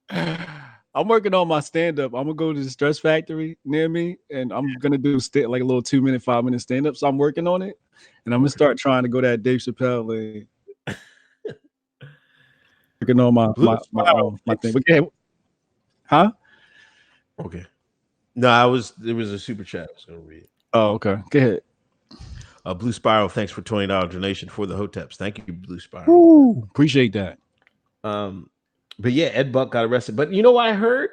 I'm working on my stand-up. I'm gonna go to the Stress Factory near me, and I'm gonna do like a little 2-minute, 5-minute stand-up. So I'm working on it, and I'm gonna start trying to go that Dave Chappelle lane. Working on my thing. Okay. Huh? Okay. No, there was a super chat I was gonna read. Oh, okay. Go ahead. Blue Spiral, thanks for $20 donation for the Hoteps. Thank you, Blue Spiral. Ooh, appreciate that. But yeah, Ed Buck got arrested. But you know what I heard?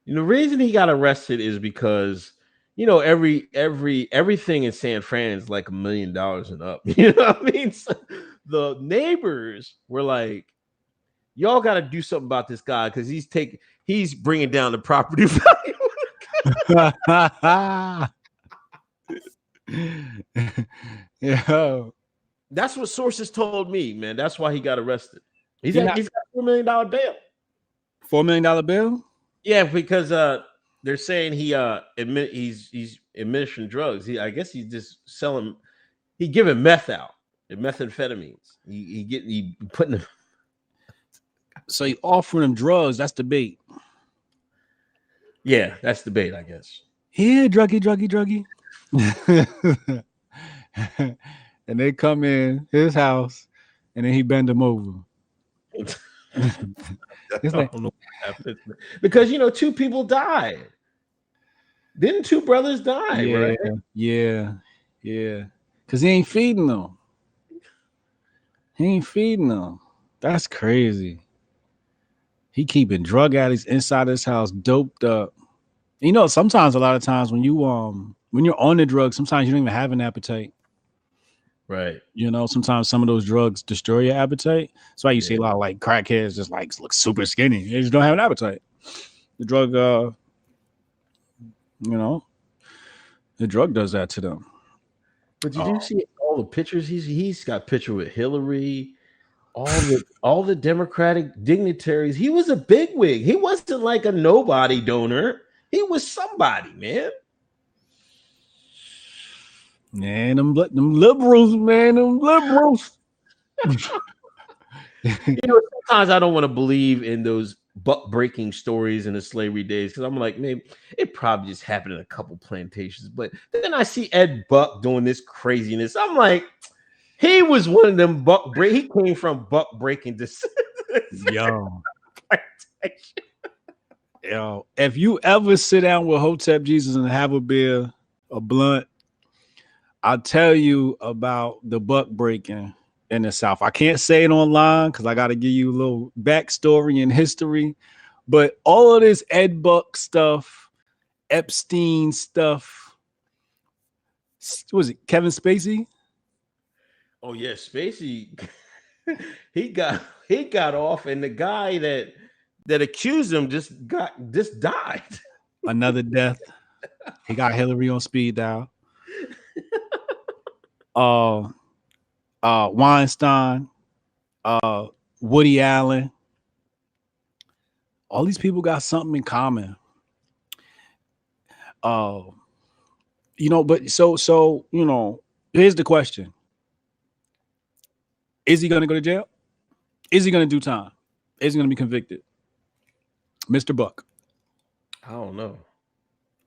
The reason he got arrested is because everything in San Fran is like $1 million and up. You know what I mean? So the neighbors were like, "Y'all got to do something about this guy because he's bringing down the property value." Yeah, that's what sources told me, man. That's why he got arrested. He's got $4 million bail. $4 million bail? Yeah, because they're saying he's administering drugs. I guess he's just selling. He giving meth out, methamphetamines. He putting them. So he offering them drugs. That's the bait. Yeah, that's the bait, I guess. Here, druggy. And they come in his house, and then he bend them over. It's like, because 2 people died. Didn't 2 brothers die? Yeah, right? yeah. Because he ain't feeding them. That's crazy. He keeping drug addicts inside his house, doped up. Sometimes a lot of times when you're on the drugs, sometimes you don't even have an appetite. Right. Sometimes some of those drugs destroy your appetite. That's why you see a lot of like crackheads just like look super skinny. They just don't have an appetite. The drug, the drug does that to them. But did you see all the pictures? He's got a picture with Hillary, all the Democratic dignitaries. He was a bigwig. He wasn't like a nobody donor. He was somebody, man. Man, them liberals, man, them liberals. Sometimes I don't want to believe in those buck breaking stories in the slavery days because I'm like, maybe it probably just happened in a couple plantations. But then I see Ed Buck doing this craziness. I'm like, he was one of them buck break. He came from buck breaking to Yo, if you ever sit down with Hotep Jesus and have a beer, a blunt, I'll tell you about the buck breaking in the South. I can't say it online because I got to give you a little backstory and history. But all of this Ed Buck stuff, Epstein stuff, was it Kevin Spacey? Oh yeah, Spacey. he got off, and the guy that accused him just died. Another death. He got Hillary on speed dial. Weinstein, Woody Allen. All these people got something in common. But here's the question. Is he gonna go to jail? Is he gonna do time? Is he gonna be convicted? Mr. Buck. I don't know.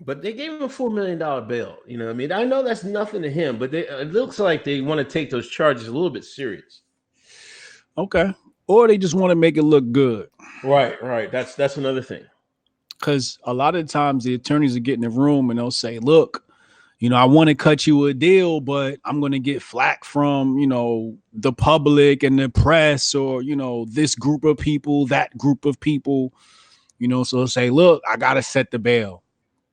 But they gave him a $4 million bail. You know what I mean? I know that's nothing to him, but it looks like they want to take those charges a little bit serious. Okay. Or they just want to make it look good. Right. That's another thing. Because a lot of times the attorneys will get in the room and they'll say, look, I want to cut you a deal, but I'm going to get flack from, the public and the press or, this group of people, that group of people, so they'll say, look, I got to set the bail.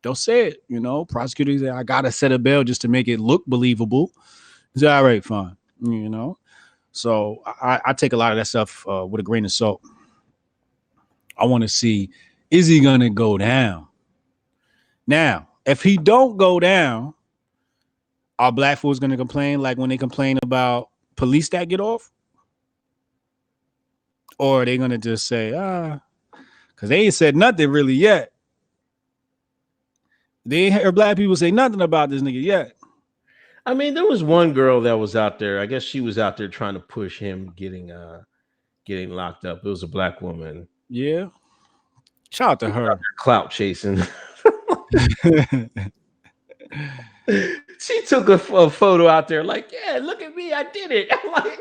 They'll say it, prosecutors say, I got to set a bail just to make it look believable. He's all right, fine, So I take a lot of that stuff with a grain of salt. I want to see, is he going to go down? Now, if he don't go down, Are black fools going to complain like when they complain about police that get off? Or are they going to just say, because they ain't said nothing really yet. They ain't heard black people say nothing about this nigga yet. I mean, there was one girl that was out there. I guess she was out there trying to push him getting locked up. It was a black woman. Yeah. Shout out to her. Clout chasing. She took a photo out there like, yeah, look at me, I did it. I'm like,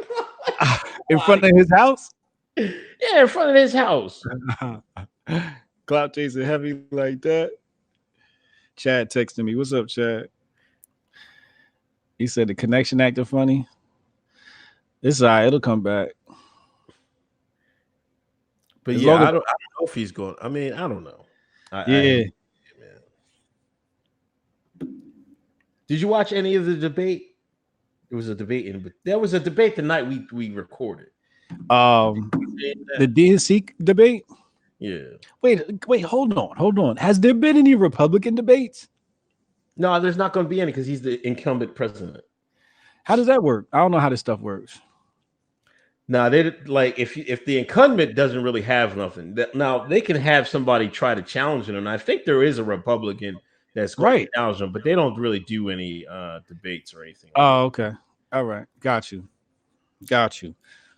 in front of his house? Yeah, in front of his house. Clout chasing heavy like that. Chad texted me. What's up, Chad? He said the connection acted funny. It's all right, it'll come back. But yeah, I don't know if he's going. I mean, I don't know. Yeah. Did you watch any of the debate? There was a debate there was a debate the night we recorded. The DNC debate? Yeah. Wait, hold on. Has there been any Republican debates? No, there's not going to be any because he's the incumbent president. How does that work? I don't know how this stuff works. Now, they like if the incumbent doesn't really have nothing. Now they can have somebody try to challenge him, and I think there is a Republican that's going to challenge him, but they don't really do any debates or anything. Oh, okay. All right. Got you.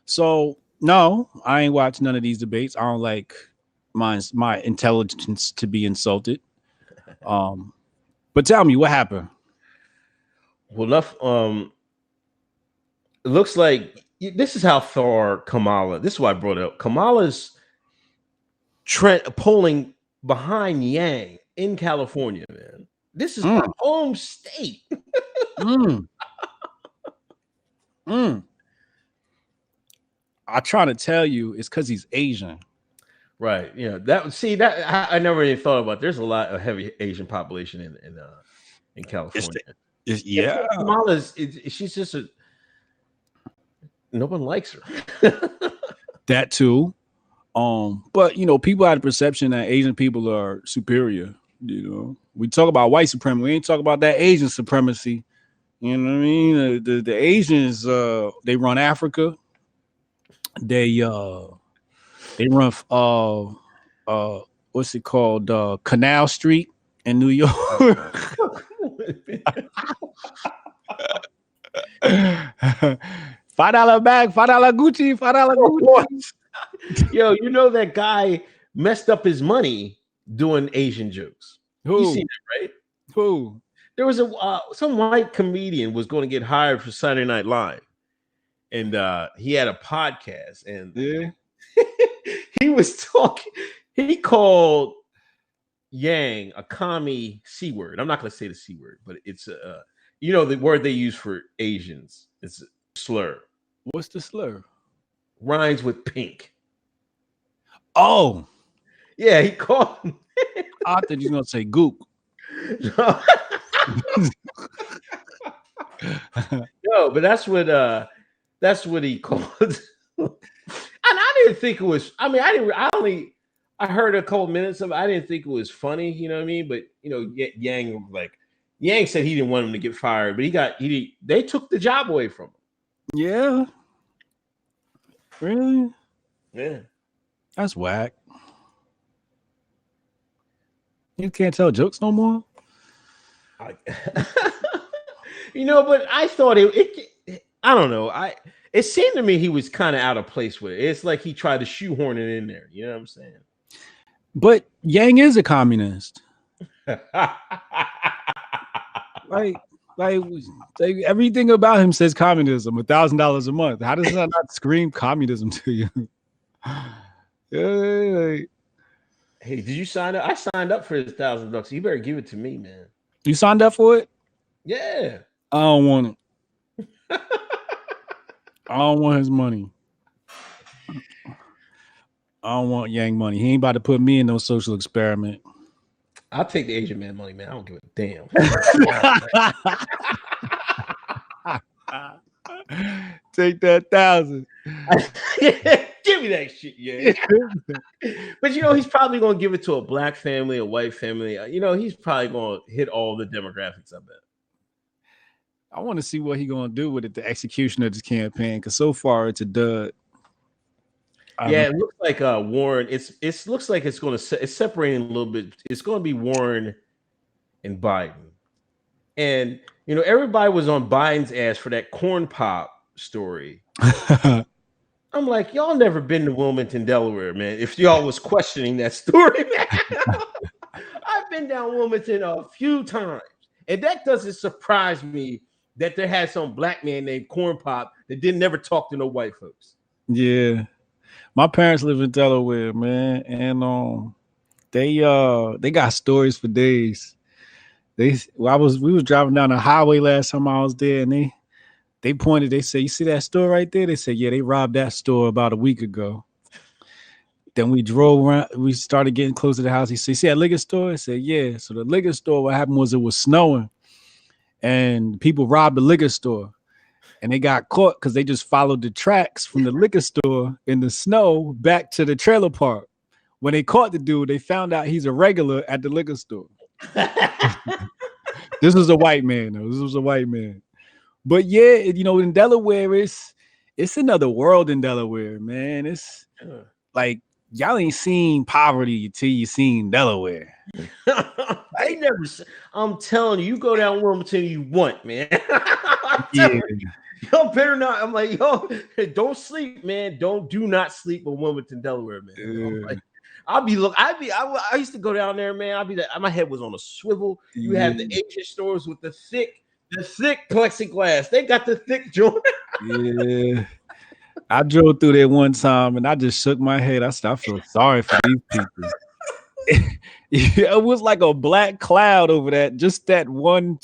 So no, I ain't watched none of these debates. I don't like my intelligence to be insulted. But tell me what happened. Well, enough. It looks like this is how far Kamala. This is why I brought it up. Kamala's polling behind Yang in California, man. This is her home state. I try to tell you, it's because he's Asian. Right. Yeah. That I never even thought about. There's a lot of heavy Asian population in California. Yeah. Kamala's she's just no one likes her. That too. But people have the perception that Asian people are superior. We talk about white supremacy. We ain't talk about that Asian supremacy. You know what I mean? The Asians, they run Africa. They run what's it called? Canal Street in New York. $5 bag, $5 Gucci, $5 Gucci. Yo, you know that guy messed up his money doing Asian jokes. Who? You seen it, right? Who? There was some white comedian was going to get hired for Saturday Night Live, and he had a podcast, and he was talking. He called Yang a commie C word. I'm not going to say the C word, but it's the word they use for Asians. It's a slur. What's the slur? Rhymes with pink. Oh, yeah, he called him. I thought you were gonna say goop. No. No, but that's what he called. And I didn't think it was. I mean, I heard a couple minutes of it. I didn't think it was funny. You know what I mean? But Yang said he didn't want him to get fired, but they took the job away from him. Yeah. Really? Yeah. That's whack. You can't tell jokes no more? But I thought it I don't know. It seemed to me he was kind of out of place with it. It's like he tried to shoehorn it in there. You know what I'm saying? But Yang is a communist. like everything about him says communism. $1,000 a month. How does that not scream communism to you? Yeah. Hey, did you sign up? I signed up for his $1,000. You better give it to me, man. You signed up for it? Yeah. I don't want it. I don't want his money. I don't want Yang money. He ain't about to put me in no social experiment. I'll take the Asian man money, man. I don't give a damn. Take that 1,000. Give me that shit, yeah. But he's probably gonna give it to a black family, a white family. He's probably gonna hit all the demographics. I bet. I want to see what he gonna do with it, the execution of this campaign, because so far it's a dud. Yeah, it looks like Warren. It looks like it's separating a little bit. It's going to be Warren and Biden, and everybody was on Biden's ass for that corn pop story. I'm like, y'all never been to Wilmington, Delaware, man. If y'all was questioning that story, man. I've been down Wilmington a few times, and that doesn't surprise me that there had some black man named Corn Pop that didn't never talk to no white folks. Yeah. My parents live in Delaware, man, and they got stories for days. We was driving down the highway last time I was there, and they pointed. They said, "You see that store right there?" They said, "Yeah, they robbed that store about a week ago." Then we drove around. We started getting close to the house. He said, "You see that liquor store?" I said, "Yeah." So the liquor store, what happened was it was snowing, and people robbed the liquor store. And they got caught because they just followed the tracks from the liquor store in the snow back to the trailer park. When they caught the dude, they found out he's a regular at the liquor store. This was a white man, though. This was a white man. But yeah, in Delaware, it's another world in Delaware, man. It's like y'all ain't seen poverty till you seen Delaware. I'm telling you, go down Wilmington you want, man. Yeah. Yo, better not. I'm like, yo, don't sleep, man. Do not sleep in Wilmington, Delaware, man. Yeah. I used to go down there, man. My head was on a swivel. You have the Asian stores with the thick plexiglass. They got the thick joint. Yeah. I drove through there one time and I just shook my head. I said, I feel sorry for these people. It was like a black cloud over just that one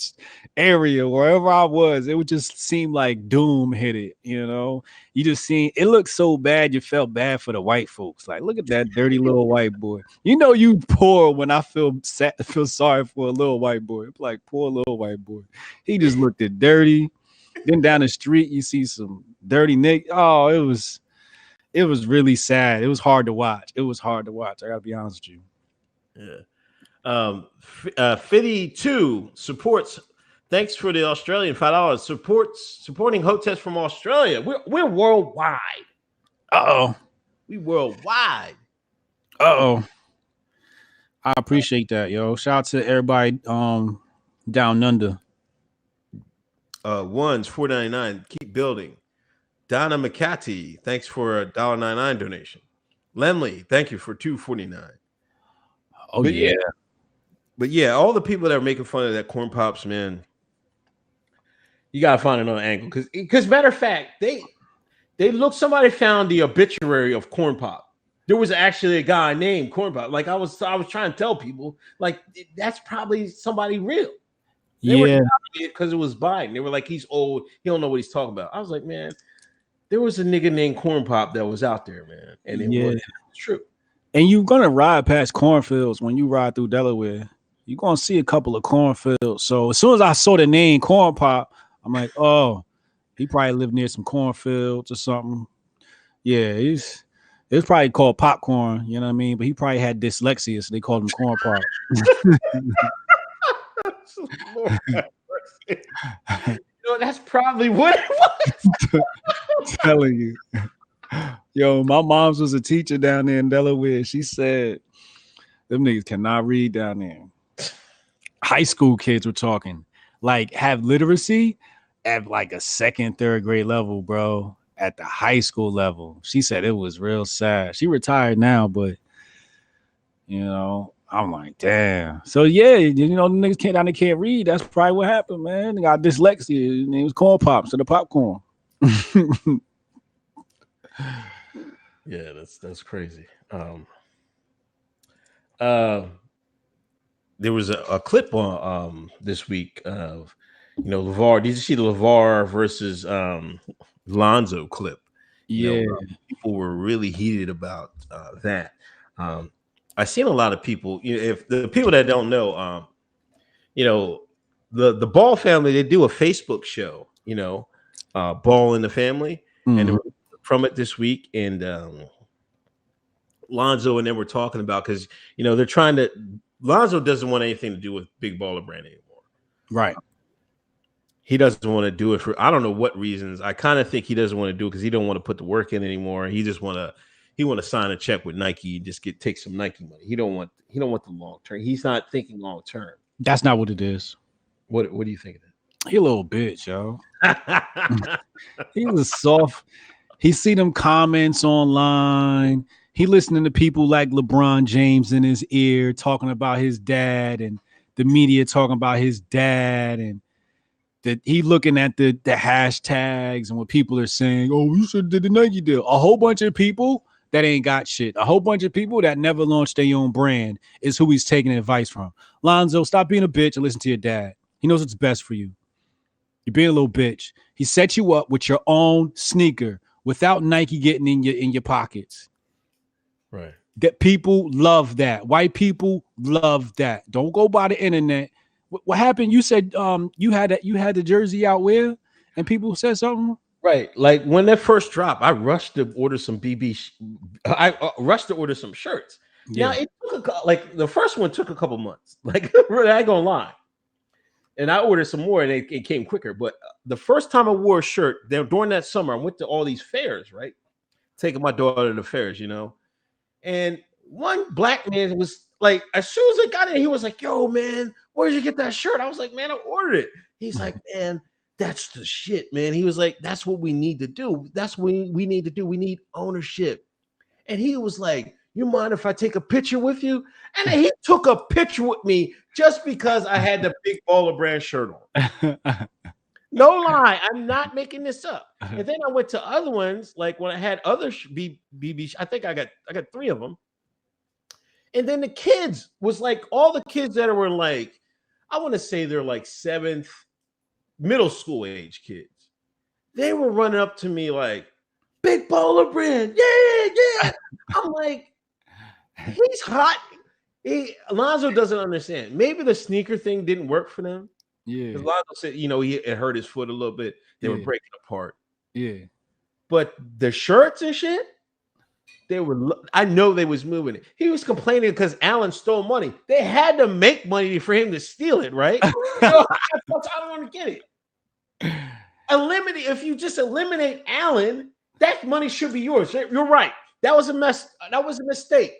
area, wherever I was. It would just seem like doom hit it. You just seen it looked so bad. You felt bad for the white folks. Like, look at that dirty little white boy. You poor when I feel sorry for a little white boy. It's like, poor little white boy. He just looked at dirty. Then down the street, you see some dirty Nick. Oh, it was really sad. It was hard to watch. I gotta be honest with you. Yeah. 52 supports. Thanks for the Australian $5. Supporting Hoteps from Australia. We're worldwide. We worldwide. I appreciate that, yo. Shout out to everybody down under. One's $4.99. Keep building. Donna McCarthy, thanks for a $1.99 donation. Lemley, thank you for $2.49. But yeah, all the people that are making fun of that corn pops, man, you gotta find another angle. Because matter of fact, somebody found the obituary of Corn Pop. There was actually a guy named Corn Pop. Like I was trying to tell people, like, that's probably somebody real. Because it was Biden. They were like, he's old, he don't know what he's talking about. I was like, man, there was a nigga named Corn Pop that was out there, man. And it was true. And you're gonna ride past cornfields when you ride through Delaware. You're gonna see a couple of cornfields. So as soon as I saw the name Corn Pop, I'm like, oh, he probably lived near some cornfields or something. Yeah, it's probably called popcorn, you know what I mean? But he probably had dyslexia, so they called him Corn Pop. That's probably what it was. I'm telling you. Yo, my mom's was a teacher down there in Delaware. She said them niggas cannot read down there. High school kids were talking, like, have literacy at like a second, third grade level, bro. At the high school level. She said it was real sad. She retired now, but I'm like, damn. So yeah, the niggas can't read. That's probably what happened, man. They got dyslexia. His name was Corn Pop, so the popcorn. Yeah, that's crazy. There was a clip on this week of Lavar. Did you see the Lavar versus Lonzo clip? People were really heated about that. I've seen a lot of people. If the people that don't know, the Ball family, they do a Facebook show. Ball in the Family, and they were from it this week, and Lonzo and them were talking about, because they're trying to. Lonzo doesn't want anything to do with Big Baller Brand anymore, right? he doesn't want to do it for I don't know what reasons. I kind of think he doesn't want to do it because he don't want to put the work in anymore. He just want to sign a check with Nike and just take some Nike money. He don't want the long term. He's not thinking long term. That's not what it is. What do you think of that? He a little bitch, yo. He was soft. He see them comments online. He listening to people like LeBron James in his ear talking about his dad, and the media talking about his dad, and that he looking at the hashtags and what people are saying. Oh, you should have did the Nike deal. A whole bunch of people that ain't got shit. A whole bunch of people that never launched their own brand is who he's taking advice from. Lonzo, stop being a bitch and listen to your dad. He knows what's best for you. You're being a little bitch. He set you up with your own sneaker without Nike getting in your pockets. Right. That people love that. White people love that. Don't go by the internet. What happened? You said you had the jersey out where, and people said something. Right. Like when that first dropped, I rushed to order some I rushed to order some shirts. Yeah. Now it took like the first one took a couple months. Like I ain't gonna lie. And I ordered some more, and it came quicker. But the first time I wore a shirt, during that summer, I went to all these fairs, right? Taking my daughter to the fairs, you know. And one black man was like, as soon as I got in, he was like, "Yo, man, where did you get that shirt?" I was like, "Man, I ordered it." He's like, "Man, that's the shit, man." He was like, "That's what we need to do. That's what we need to do. We need ownership." And he was like, "You mind if I take a picture with you?" And he took a picture with me just because I had the big Baller Brand shirt on. No lie, I'm not making this up. And then I went to other ones, like when I had other BB. I think I got 3 of them. And then the kids was like all the kids that were like, I want to say they're like 7th, middle school age kids. They were running up to me like, "Big Baller Brand, yeah." I'm like, he's hot. Lonzo doesn't understand. Maybe the sneaker thing didn't work for them. Yeah. Lonzo said, it hurt his foot a little bit. They were breaking apart. Yeah. But the shirts and shit, I know they was moving it. He was complaining because Allen stole money. They had to make money for him to steal it, right? I don't want to get it. If you just eliminate Allen, that money should be yours. You're right. That was a mess. That was a mistake.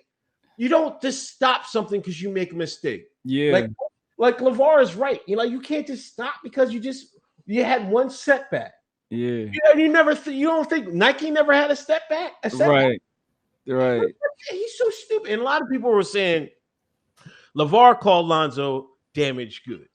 You don't just stop something because you make a mistake. Yeah. Like Lavar is right. You can't just stop because you had one setback. Yeah. You don't think Nike never had a setback? Right. He's so stupid. And a lot of people were saying Lavar called Lonzo damaged goods.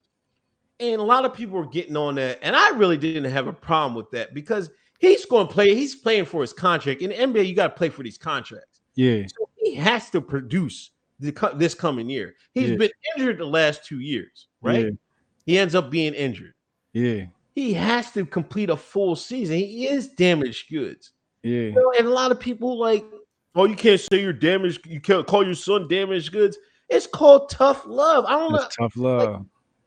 And a lot of people were getting on that. And I really didn't have a problem with that because he's going to play. He's playing for his contract. In the NBA, you got to play for these contracts. Yeah. So he has to produce this coming year. He's been injured the last 2 years, right? Yeah. He ends up being injured. Yeah. He has to complete a full season. He is damaged goods. Yeah. And a lot of people like, "Oh, you can't say you're damaged. You can't call your son damaged goods." It's called tough love. I don't know. Tough love.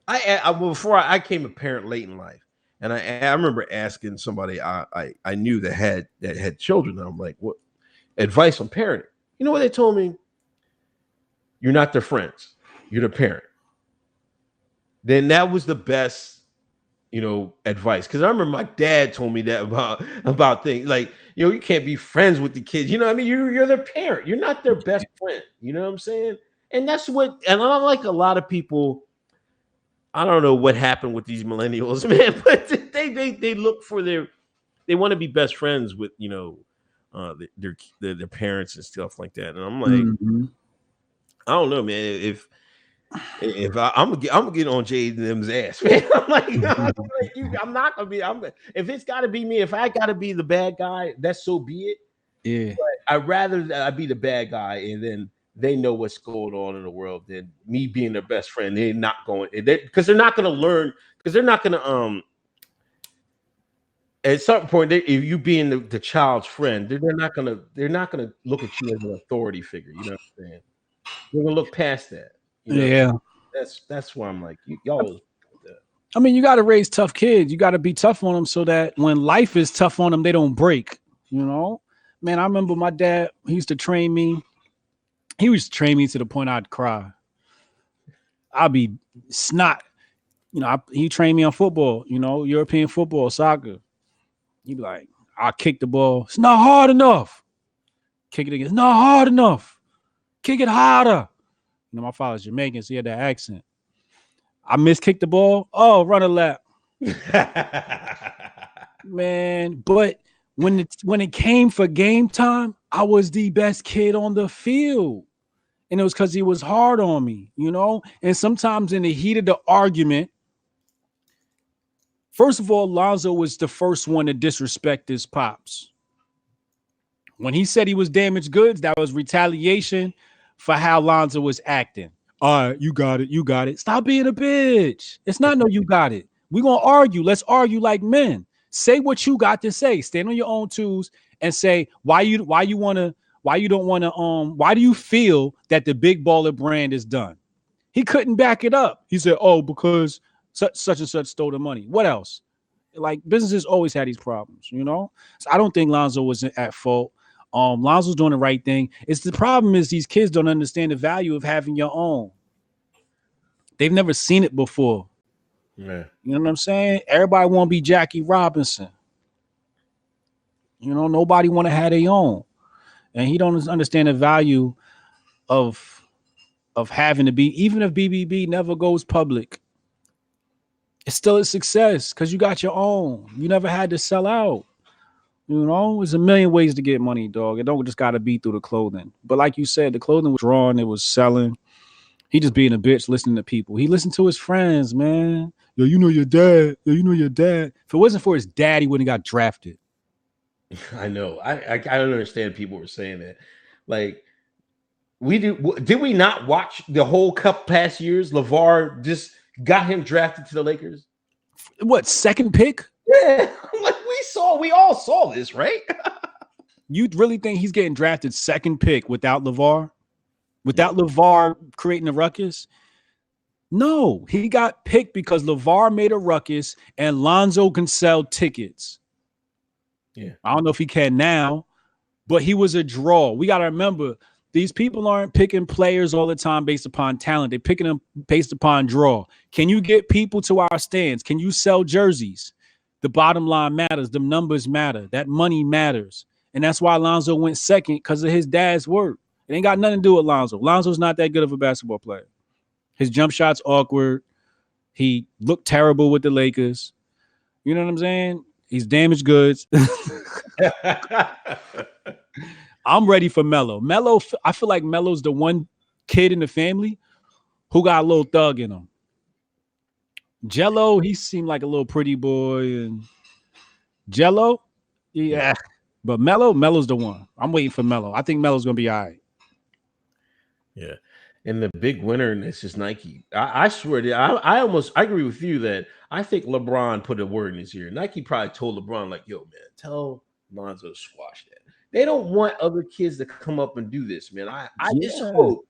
Like, before I became a parent late in life, and I remember asking somebody I knew that had children. And I'm like, "What advice on parenting?" You know what they told me? "You're not their friends. You're the parent." Then that was the best, advice. Because I remember my dad told me that about things like, you can't be friends with the kids. You know what I mean? You're their parent. You're not their best friend. You know what I'm saying? And that's and I'm like a lot of people. I don't know what happened with these millennials, man, but they look for they want to be best friends with, their parents and stuff like that. And I'm like, I don't know, man. If I'm gonna get on Jay and them's ass, man. I'm like, I'm not gonna be. If it's got to be me, if I got to be the bad guy, that's so be it. Yeah, but I'd rather I be the bad guy, and then they know what's going on in the world than me being their best friend. They're not going because they're not gonna learn because they're not gonna At some point, if you being the child's friend, they're not gonna look at you as an authority figure. You know what I'm saying? They're gonna look past that. Yeah, that's why I'm like, y'all. I mean, you got to raise tough kids. You got to be tough on them so that when life is tough on them, they don't break. Man, I remember my dad. He used to train me. He used to train me to the point I'd cry. I'd be snot. he trained me on football, European football, soccer. He'd be like, I kick the ball. It's not hard enough. Kick it again. It's not hard enough. Kick it harder. My father's Jamaican, so he had that accent. I miskicked the ball. Oh, run a lap. Man, but when it came for game time, I was the best kid on the field. And it was because he was hard on me, And sometimes in the heat of the argument, first of all, Lonzo was the first one to disrespect his pops. When he said he was damaged goods, that was retaliation for how Lonzo was acting. All right, you got it. Stop being a bitch. It's not no you got it. We're going to argue. Let's argue like men. Say what you got to say. Stand on your own tools and say why do you feel that the Big Baller brand is done? He couldn't back it up. He said, oh, because such and such stole the money. What else? Like, businesses always had these problems, So I don't think Lonzo was at fault. Lonzo's doing the right thing. The problem is these kids don't understand the value of having your own. They've never seen it before. Yeah. You know what I'm saying? Everybody want to be Jackie Robinson. Nobody want to have their own. And he don't understand the value of having to be, even if BBB never goes public, it's still a success because you got your own. You never had to sell out. There's a million ways to get money, dog. It don't just got to be through the clothing. But like you said, the clothing was drawing, it was selling. He just being a bitch, listening to people. He listened to his friends, man. Yo, you know your dad. If it wasn't for his dad, he wouldn't have got drafted. I know. I don't understand people were saying that. Like, did we not watch the whole cup past years? Lavar just got him drafted to the Lakers. What, second pick? Yeah, like we all saw this, right? You really think he's getting drafted second pick without Lavar? Without Lavar creating a ruckus? No, he got picked because Lavar made a ruckus and Lonzo can sell tickets. Yeah, I don't know if he can now, but he was a draw. We got to remember, these people aren't picking players all the time based upon talent. They're picking them based upon draw. Can you get people to our stands? Can you sell jerseys? The bottom line matters. The numbers matter. That money matters. And that's why Lonzo went second, because of his dad's work. It ain't got nothing to do with Lonzo. Lonzo's not that good of a basketball player. His jump shot's awkward. He looked terrible with the Lakers. You know what I'm saying? He's damaged goods. I'm ready for Melo. I feel like Melo's the one kid in the family who got a little thug in him. Jello, he seemed like a little pretty boy, and Jello, yeah. But Melo's the one. I'm waiting for Melo. I think Melo's gonna be all right. Yeah. And the big winner in this is Nike. I swear to I agree with you that I think LeBron put a word in his ear. Nike probably told LeBron, like, yo, man, tell Lonzo to squash that. They don't want other kids to come up and do this, man. I just hope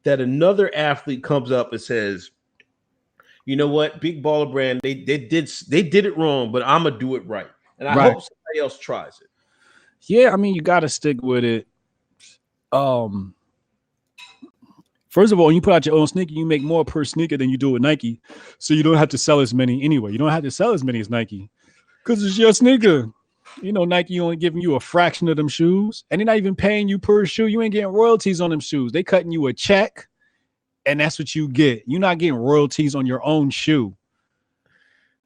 that another athlete comes up and says, you know what, Big Baller Brand, they did it wrong, but I'm gonna do it right. And I hope somebody else tries it. Yeah, I mean, you got to stick with it. First of all, when you put out your own sneaker, you make more per sneaker than you do with Nike. So you don't have to sell as many anyway. You don't have to sell as many as Nike because it's your sneaker. Nike only giving you a fraction of them shoes, and they're not even paying you per shoe. You ain't getting royalties on them shoes. They cutting you a check, and that's what you get. You're not getting royalties on your own shoe.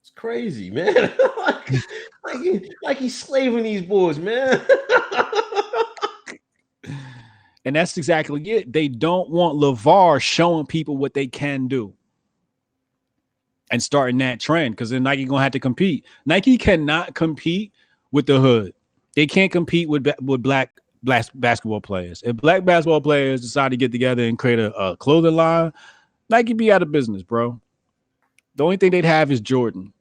It's crazy, man. like he's slaving these boys, man. And that's exactly it. They don't want Lavar showing people what they can do and starting that trend, because then Nike gonna have to compete. Nike cannot compete with the hood. They can't compete with black basketball players. If black basketball players decide to get together and create a clothing line, Nike be out of business, bro. The only thing they'd have is Jordan.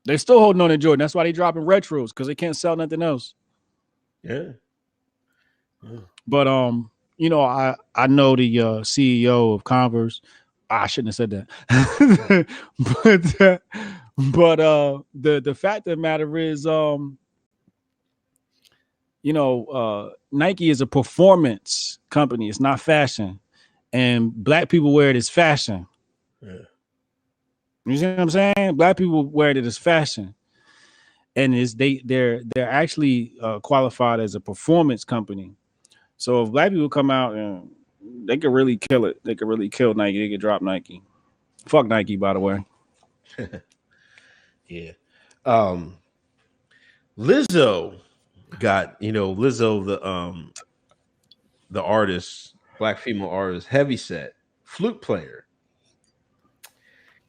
They're still holding on to Jordan. That's why they dropping retros, because they can't sell nothing else. Yeah. But I know the CEO of Converse. I shouldn't have said that. but the fact of the matter is, Nike is a performance company. It's not fashion, and black people wear it as fashion. Yeah. You see what I'm saying? Black people wear it as fashion, and they're actually qualified as a performance company. So if black people come out and they could really kill it, they could really kill Nike. They could drop Nike. Fuck Nike, by the way. Yeah. Lizzo got, Lizzo, the artist, black female artist, heavyset, flute player,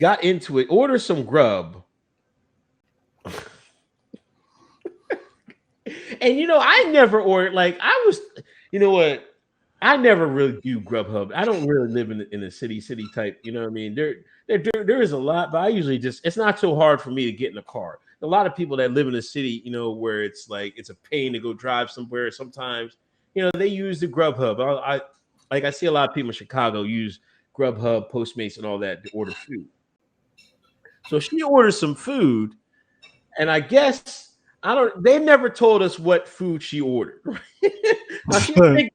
got into it, ordered some grub. And I never ordered, like, I was, what? I never really do Grubhub. I don't really live in a city type, you know what I mean? There is a lot, but I usually it's not so hard for me to get in a car. A lot of people that live in a city, where it's like it's a pain to go drive somewhere. Sometimes, they use the Grubhub. I see a lot of people in Chicago use Grubhub, Postmates, and all that to order food. So she ordered some food, and I guess they never told us what food she ordered. I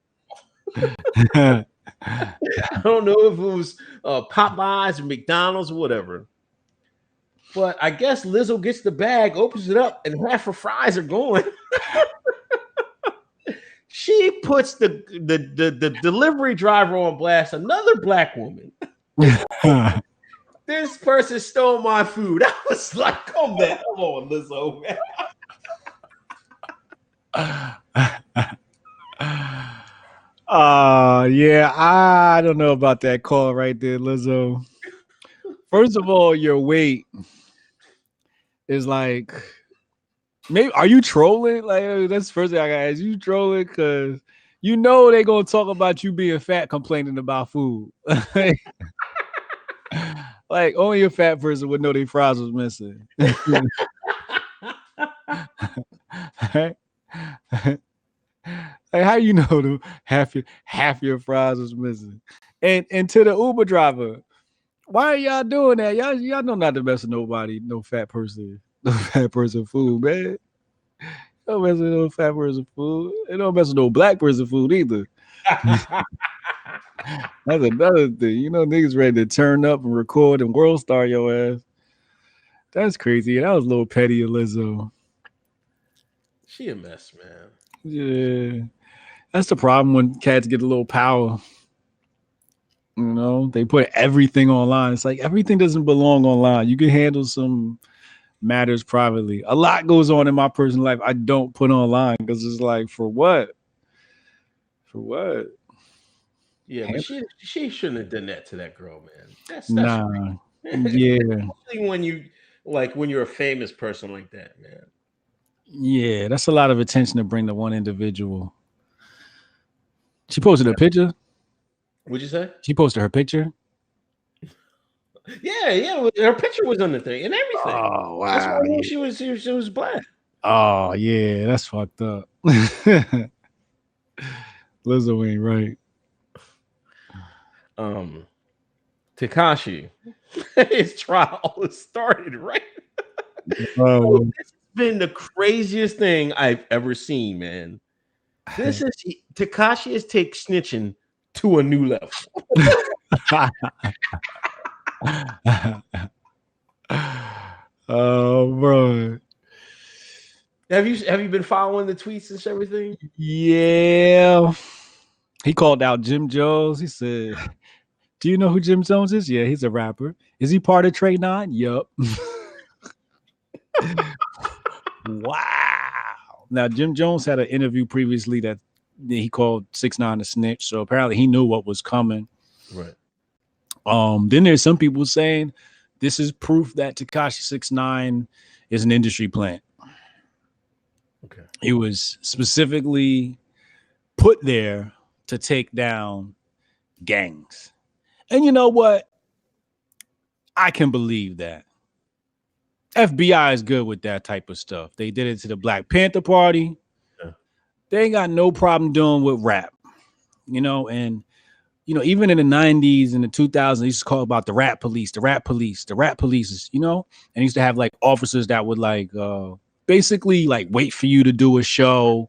don't know if it was Popeyes or McDonald's or whatever. But I guess Lizzo gets the bag, opens it up, and half her fries are going. She puts the delivery driver on blast, another black woman. This person stole my food. I was like, come on, Lizzo, man. Yeah, I don't know about that call right there, Lizzo. First of all, your weight is like, maybe are you trolling? Like, that's the first thing I gotta ask. You trolling because they gonna talk about you being fat, complaining about food. Like only a fat person would know their fries was missing. Like how half your fries was missing, and to the Uber driver, why are y'all doing that? Y'all know not to mess with nobody, no fat person food, man. Don't mess with no fat person food. They don't mess with no black person food either. That's another thing. Niggas ready to turn up and record and world star your ass. That's crazy. That was a little petty of Lizzo. She a mess, man. Yeah. That's the problem when cats get a little power. They put everything online. It's like everything doesn't belong online. You can handle some matters privately. A lot goes on in my personal life I don't put online because it's like, for what? For what? Yeah, but she shouldn't have done that to that girl, man. That's nah. Yeah. Especially when you're a famous person like that, man. Yeah, that's a lot of attention to bring to one individual. She posted a picture. What'd you say? She posted her picture. Yeah. Her picture was on the thing and everything. Oh wow! That's why I knew she was black. Oh yeah, that's fucked up. Lizzo ain't right. Tekashi, his trial has started, right? Oh. This has been the craziest thing I've ever seen, man. Tekashi is take snitching to a new level. Oh, bro. Have you been following the tweets and everything? Yeah. He called out Jim Jones. He said, "Do you know who Jim Jones is?" Yeah, he's a rapper. Is he part of Trey 9? Yup. Wow. Now, Jim Jones had an interview previously that he called 6ix9ine a snitch. So apparently he knew what was coming. Right. Then there's some people saying this is proof that Tekashi 6ix9ine is an industry plant. Okay. He was specifically put there to take down gangs. And you know what? I can believe that. FBI is good with that type of stuff. They did it to the Black Panther Party. Yeah. They ain't got no problem doing with rap. And even in the 90s and the 2000s, they used to call about the rap police, the rap police, the rap police, and used to have like officers that would like basically like wait for you to do a show,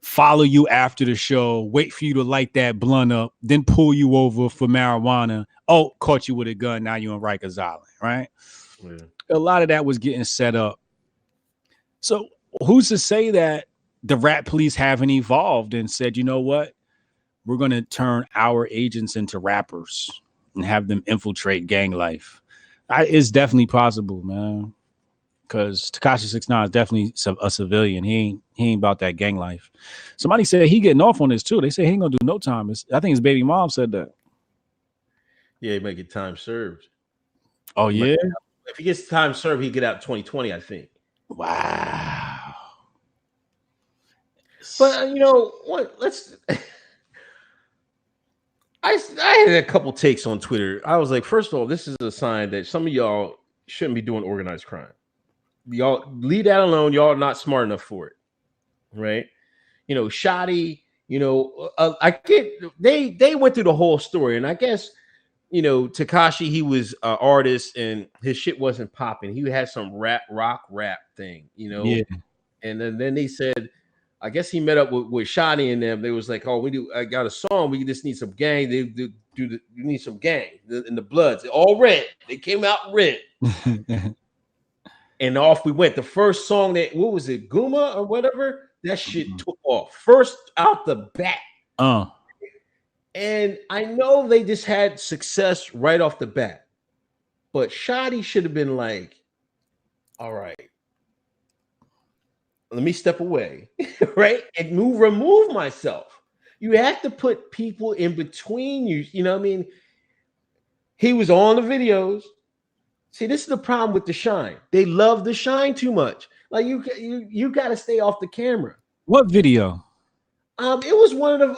follow you after the show, wait for you to light that blunt up, then pull you over for marijuana. Oh, caught you with a gun. Now you're in Rikers Island, right? Yeah. A lot of that was getting set up. So who's to say that the rap police haven't evolved and said, you know what, we're going to turn our agents into rappers and have them infiltrate gang life? It's definitely possible, man. Because Tekashi 6ix9ine is definitely a civilian. He ain't about that gang life. Somebody said he getting off on this too. They say he ain't gonna do no time. I think his baby mom said that. Yeah, he might get time served. Oh yeah. If he gets time served, he get out 2020, I think. Wow. But you know what? Let's. I had a couple takes on Twitter. I was like, first of all, this is a sign that some of y'all shouldn't be doing organized crime. Y'all leave that alone. Y'all are not smart enough for it, right? You know, Shoddy. You know, I get they went through the whole story, and I guess you know Tekashi, he was an artist, and his shit wasn't popping. He had some rock rap thing, you know. Yeah. And then they said, I guess he met up with Shoddy and them. They was like, oh, I got a song. We just need some gang. You need some gang in the Bloods. All red. They came out red. And off we went. The first song what was it, Guma or whatever? That shit took off. First out the bat. And I know they just had success right off the bat. But Shoddy should have been like, all right, let me step away, right? And remove myself. You have to put people in between you. You know what I mean? He was on the videos. See, this is the problem with the shine. They love the shine too much. Like you got to stay off the camera. What video? It was one of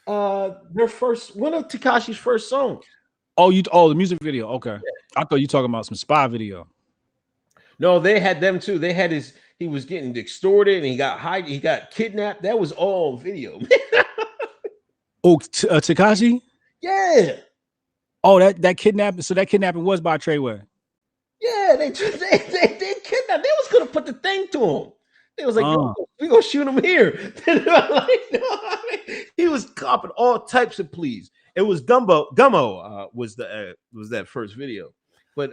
one of Tekashi's first songs. Oh, the music video. Okay, yeah. I thought you talking about some spy video. No, they had them too. They had he was getting extorted and he got kidnapped. That was all video. Oh, Tekashi? Yeah. Oh, that kidnapping. So that kidnapping was by Treyway. Yeah, they kidnapped. They was gonna put the thing to him. They was like, we gonna shoot him here. He was copping all types of pleas. It was Gummo was that first video, but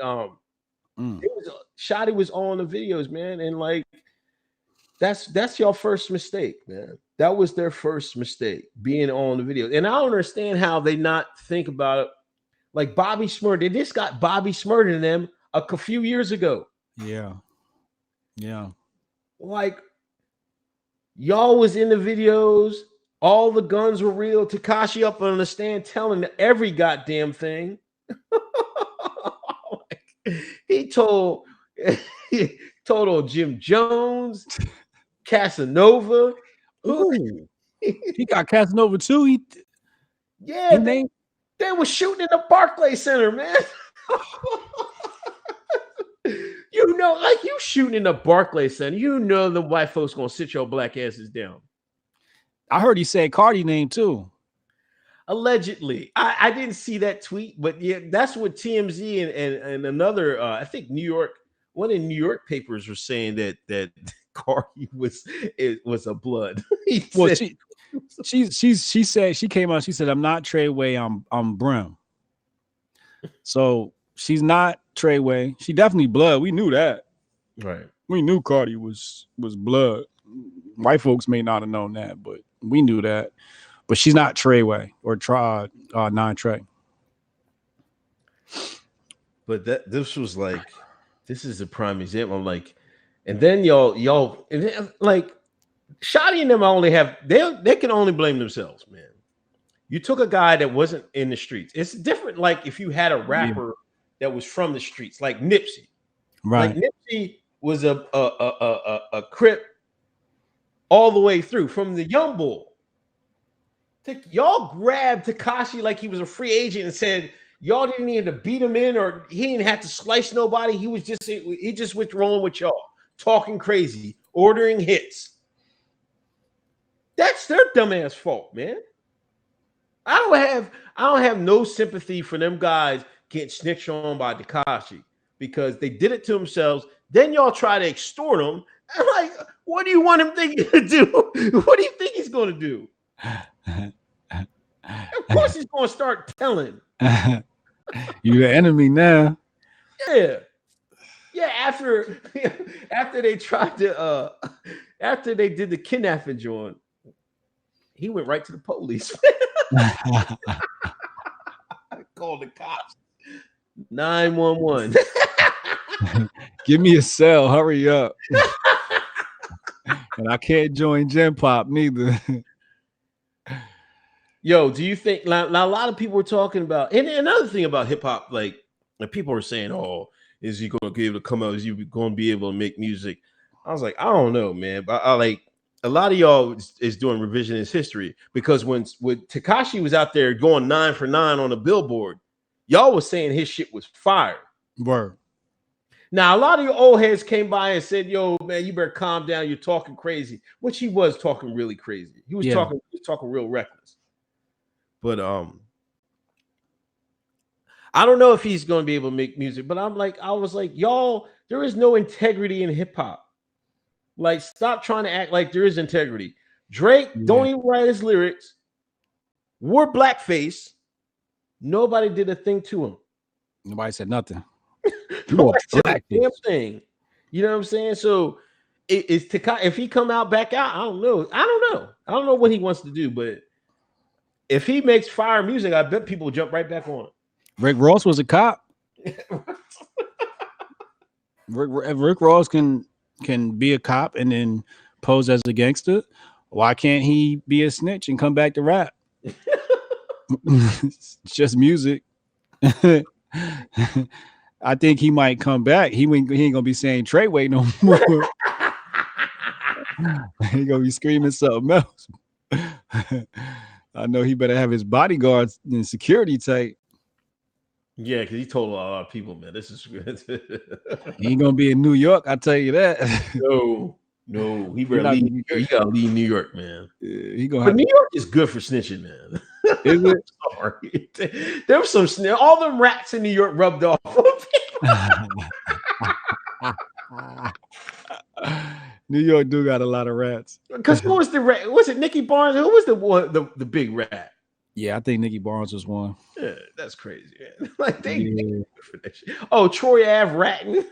Shoddy was on the videos, man, and like that's your first mistake, man. That was their first mistake, being on the video. And I don't understand how they not think about it. Like Bobby Smurd, they just got Bobby Smurd in them a few years ago. Yeah. Like y'all was in the videos, all the guns were real. Tekashi up on the stand telling every goddamn thing. He told old Jim Jones, Casanova. Ooh, he got Casanova too. They were shooting in the Barclays Center, man. You know, like you shooting in the Barclays Center, you know the white folks gonna sit your black asses down. I heard he said Cardi name too. Allegedly. I didn't see that tweet, but yeah, that's what TMZ and another I think one of the New York papers were saying that Cardi was a blood. Well, she said, she came out, she said, I'm not Treyway, I'm Brim. So she's not Treyway. She definitely blood. We knew that. Right. We knew Cardi was blood. White folks may not have known that, but we knew that. But she's not Treyway or non-Trey. But this was like, this is a prime example. I'm like, and then y'all, and then, like, Shoddy and them they can only blame themselves, man. You took a guy that wasn't in the streets. It's different. Like if you had a rapper that was from the streets, like Nipsey, right? Like Nipsey was a Crip all the way through from the Young Bull. Y'all grabbed Tekashi like he was a free agent and said y'all didn't need to beat him in, or he didn't have to slice nobody. He just went rolling with y'all, talking crazy, ordering hits. That's their dumbass fault, man. I don't have no sympathy for them guys getting snitched on by Tekashi because they did it to themselves. Then y'all try to extort them. I'm like, what do you want him thinking to do? What do you think he's going to do? Of course he's going to start telling. You the enemy now. Yeah. Yeah, after they tried to after they did the kidnapping joint, he went right to the police. Called the cops. 911. Give me a cell, hurry up. And I can't join Gen Pop neither. Yo, do you think now a lot of people were talking about, and another thing about hip hop, like people were saying, "Oh, is he going to be able to come out? Is he going to be able to make music?" I was like, I don't know, man. But I like a lot of y'all is doing revisionist history, because when Tekashi was out there going 9 for 9 on the Billboard, y'all was saying his shit was fire. Word. Now, a lot of your old heads came by and said, "Yo, man, you better calm down. You're talking crazy," which he was talking really crazy. He was talking real reckless. But I don't know if he's going to be able to make music. But I was like, y'all, there is no integrity in hip hop. Like, stop trying to act like there is integrity. Drake don't even write his lyrics. Wore blackface. Nobody did a thing to him. Nobody said nothing. Nobody said a damn thing. You know what I'm saying? So is Tekashi, if he come out back out, I don't know. I don't know what he wants to do, but if he makes fire music, I bet people will jump right back on it. Rick Ross was a cop. Rick Ross can be a cop and then pose as a gangster. Why can't he be a snitch and come back to rap? It's just music. I think he might come back. He ain't gonna be saying Treyway no more. He gonna be screaming something else. I know he better have his bodyguards and security tight. Yeah, because he told a lot of people, man, this is good. He ain't gonna be in New York, I tell you that. No, he better leave. He gotta leave New York, man. He gonna. But New York is good for snitching, man. Is it? Sorry, there was some all them rats in New York rubbed off. New York do got a lot of rats. Because who was the rat? Was it Nicky Barnes? Who was the one? The big rat? Yeah, I think Nicky Barnes was one. Yeah, that's crazy. Man. Like they for that shit. Oh, Troy Ave ratting.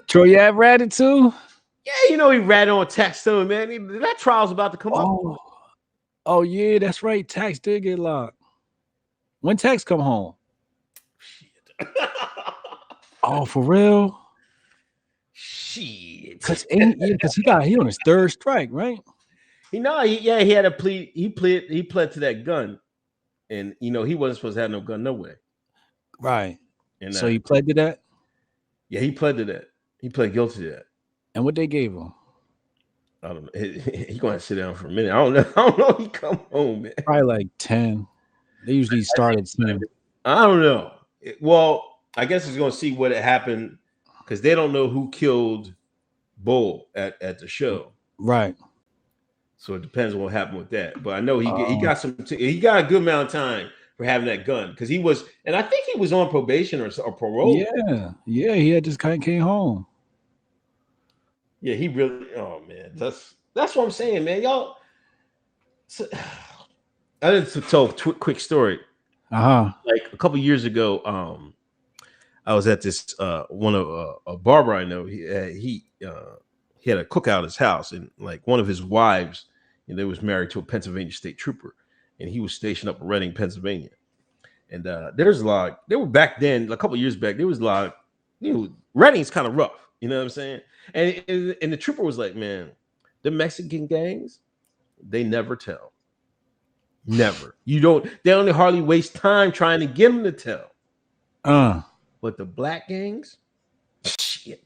Troy Ave ratted too. Yeah, you know he ratted on Tax too, man. That trial's about to come up. Oh yeah, that's right. Tax did get locked. When Tax come home? Shit. Oh, for real? Shit. Because he on his third strike, right? He had a plea. He pled to that gun, and he wasn't supposed to have no gun, no way. Right. And so he pled to that. Yeah, he pled to that. He pled guilty to that. And what they gave him? I don't know. He gonna sit down for a minute. I don't know. He come home, man. Probably like 10. They usually start at 10. I don't know. Well, I guess he's gonna see what happened, because they don't know who killed Bull at the show. Right. So it depends on what happened with that. But I know he got he got a good amount of time for having that gun, because he was, and I think he was on probation or parole. Yeah, he had just kind of came home. Yeah, he really. Oh man, that's what I'm saying, man. Y'all. So, I didn't tell a quick story. Like a couple years ago, I was at this a barber I know. He had a cookout at his house, and like one of his wives, they was married to a Pennsylvania state trooper, and he was stationed up in Reading, Pennsylvania. And there's a lot. They were back then, a couple years back. There was a lot. Reading's kind of rough. You know what I'm saying? And the trooper was like, man, the Mexican gangs, they never tell. Never. They only hardly waste time trying to get them to tell. But the black gangs, shit.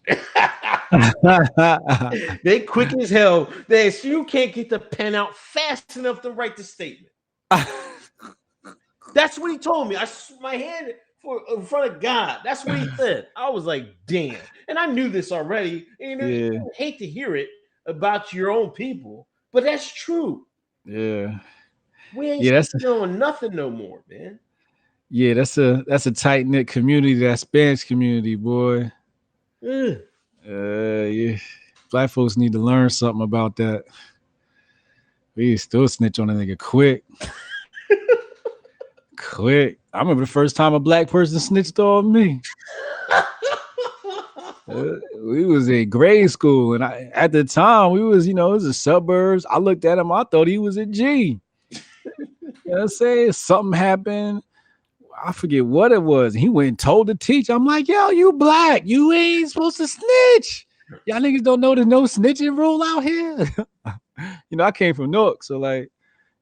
They quick as hell. You can't get the pen out fast enough to write the statement. That's what he told me. My hand in front of God. That's what he said. I was like, damn. And I knew this already. And you hate to hear it about your own people, but that's true. Yeah. We ain't doing nothing no more, man. Yeah, that's a tight-knit community, that Spanish community, boy. Yeah. Black folks need to learn something about that. We still snitch on a nigga quick. Quick. I remember the first time a black person snitched on me. We was in grade school, and at the time we was, it was the suburbs. I looked at him, I thought he was a G. You know what I'm saying? Something happened. I forget what it was. He went and told the teacher. I'm like, yo, you black. You ain't supposed to snitch. Y'all niggas don't know there's no snitching rule out here. I came from Newark, so like,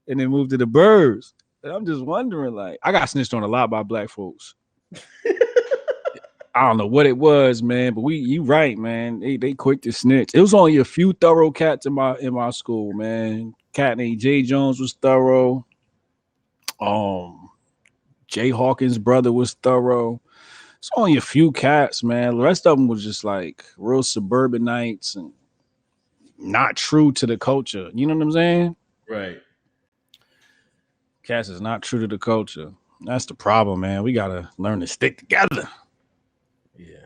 and then moved to the burbs. And I'm just wondering, like, I got snitched on a lot by black folks. I don't know what it was, man, but you right, man. They quick to snitch. It was only a few thorough cats in my school, man. Cat named Jay Jones was thorough. Jay Hawkins' brother was thorough. It's only a few cats, man. The rest of them was just like real suburbanites and not true to the culture. You know what I'm saying? Right. Cats is not true to the culture. That's the problem, man. We gotta learn to stick together. Yeah.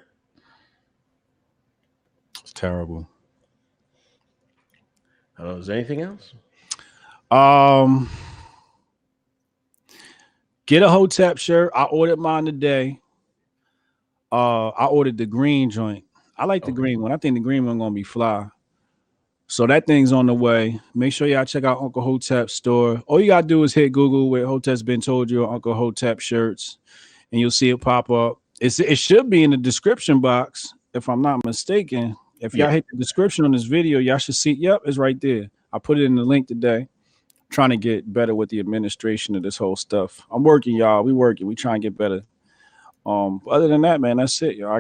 It's terrible. Is there anything else? Get a Hotep shirt. I ordered mine today. I ordered the green joint. I like the green one. I think the green one gonna be fly. So that thing's on the way. Make sure y'all check out Uncle Hotep's store. All you gotta do is hit Google where Hotep's been told you Uncle Hotep shirts, and you'll see it pop up. It should be in the description box, if I'm not mistaken. If y'all hit the description on this video, y'all should see. Yep, it's right there. I put it in the link today. Trying to get better with the administration of this whole stuff. I'm working, y'all. We working. We trying to get better. Other than that, man, that's it, y'all.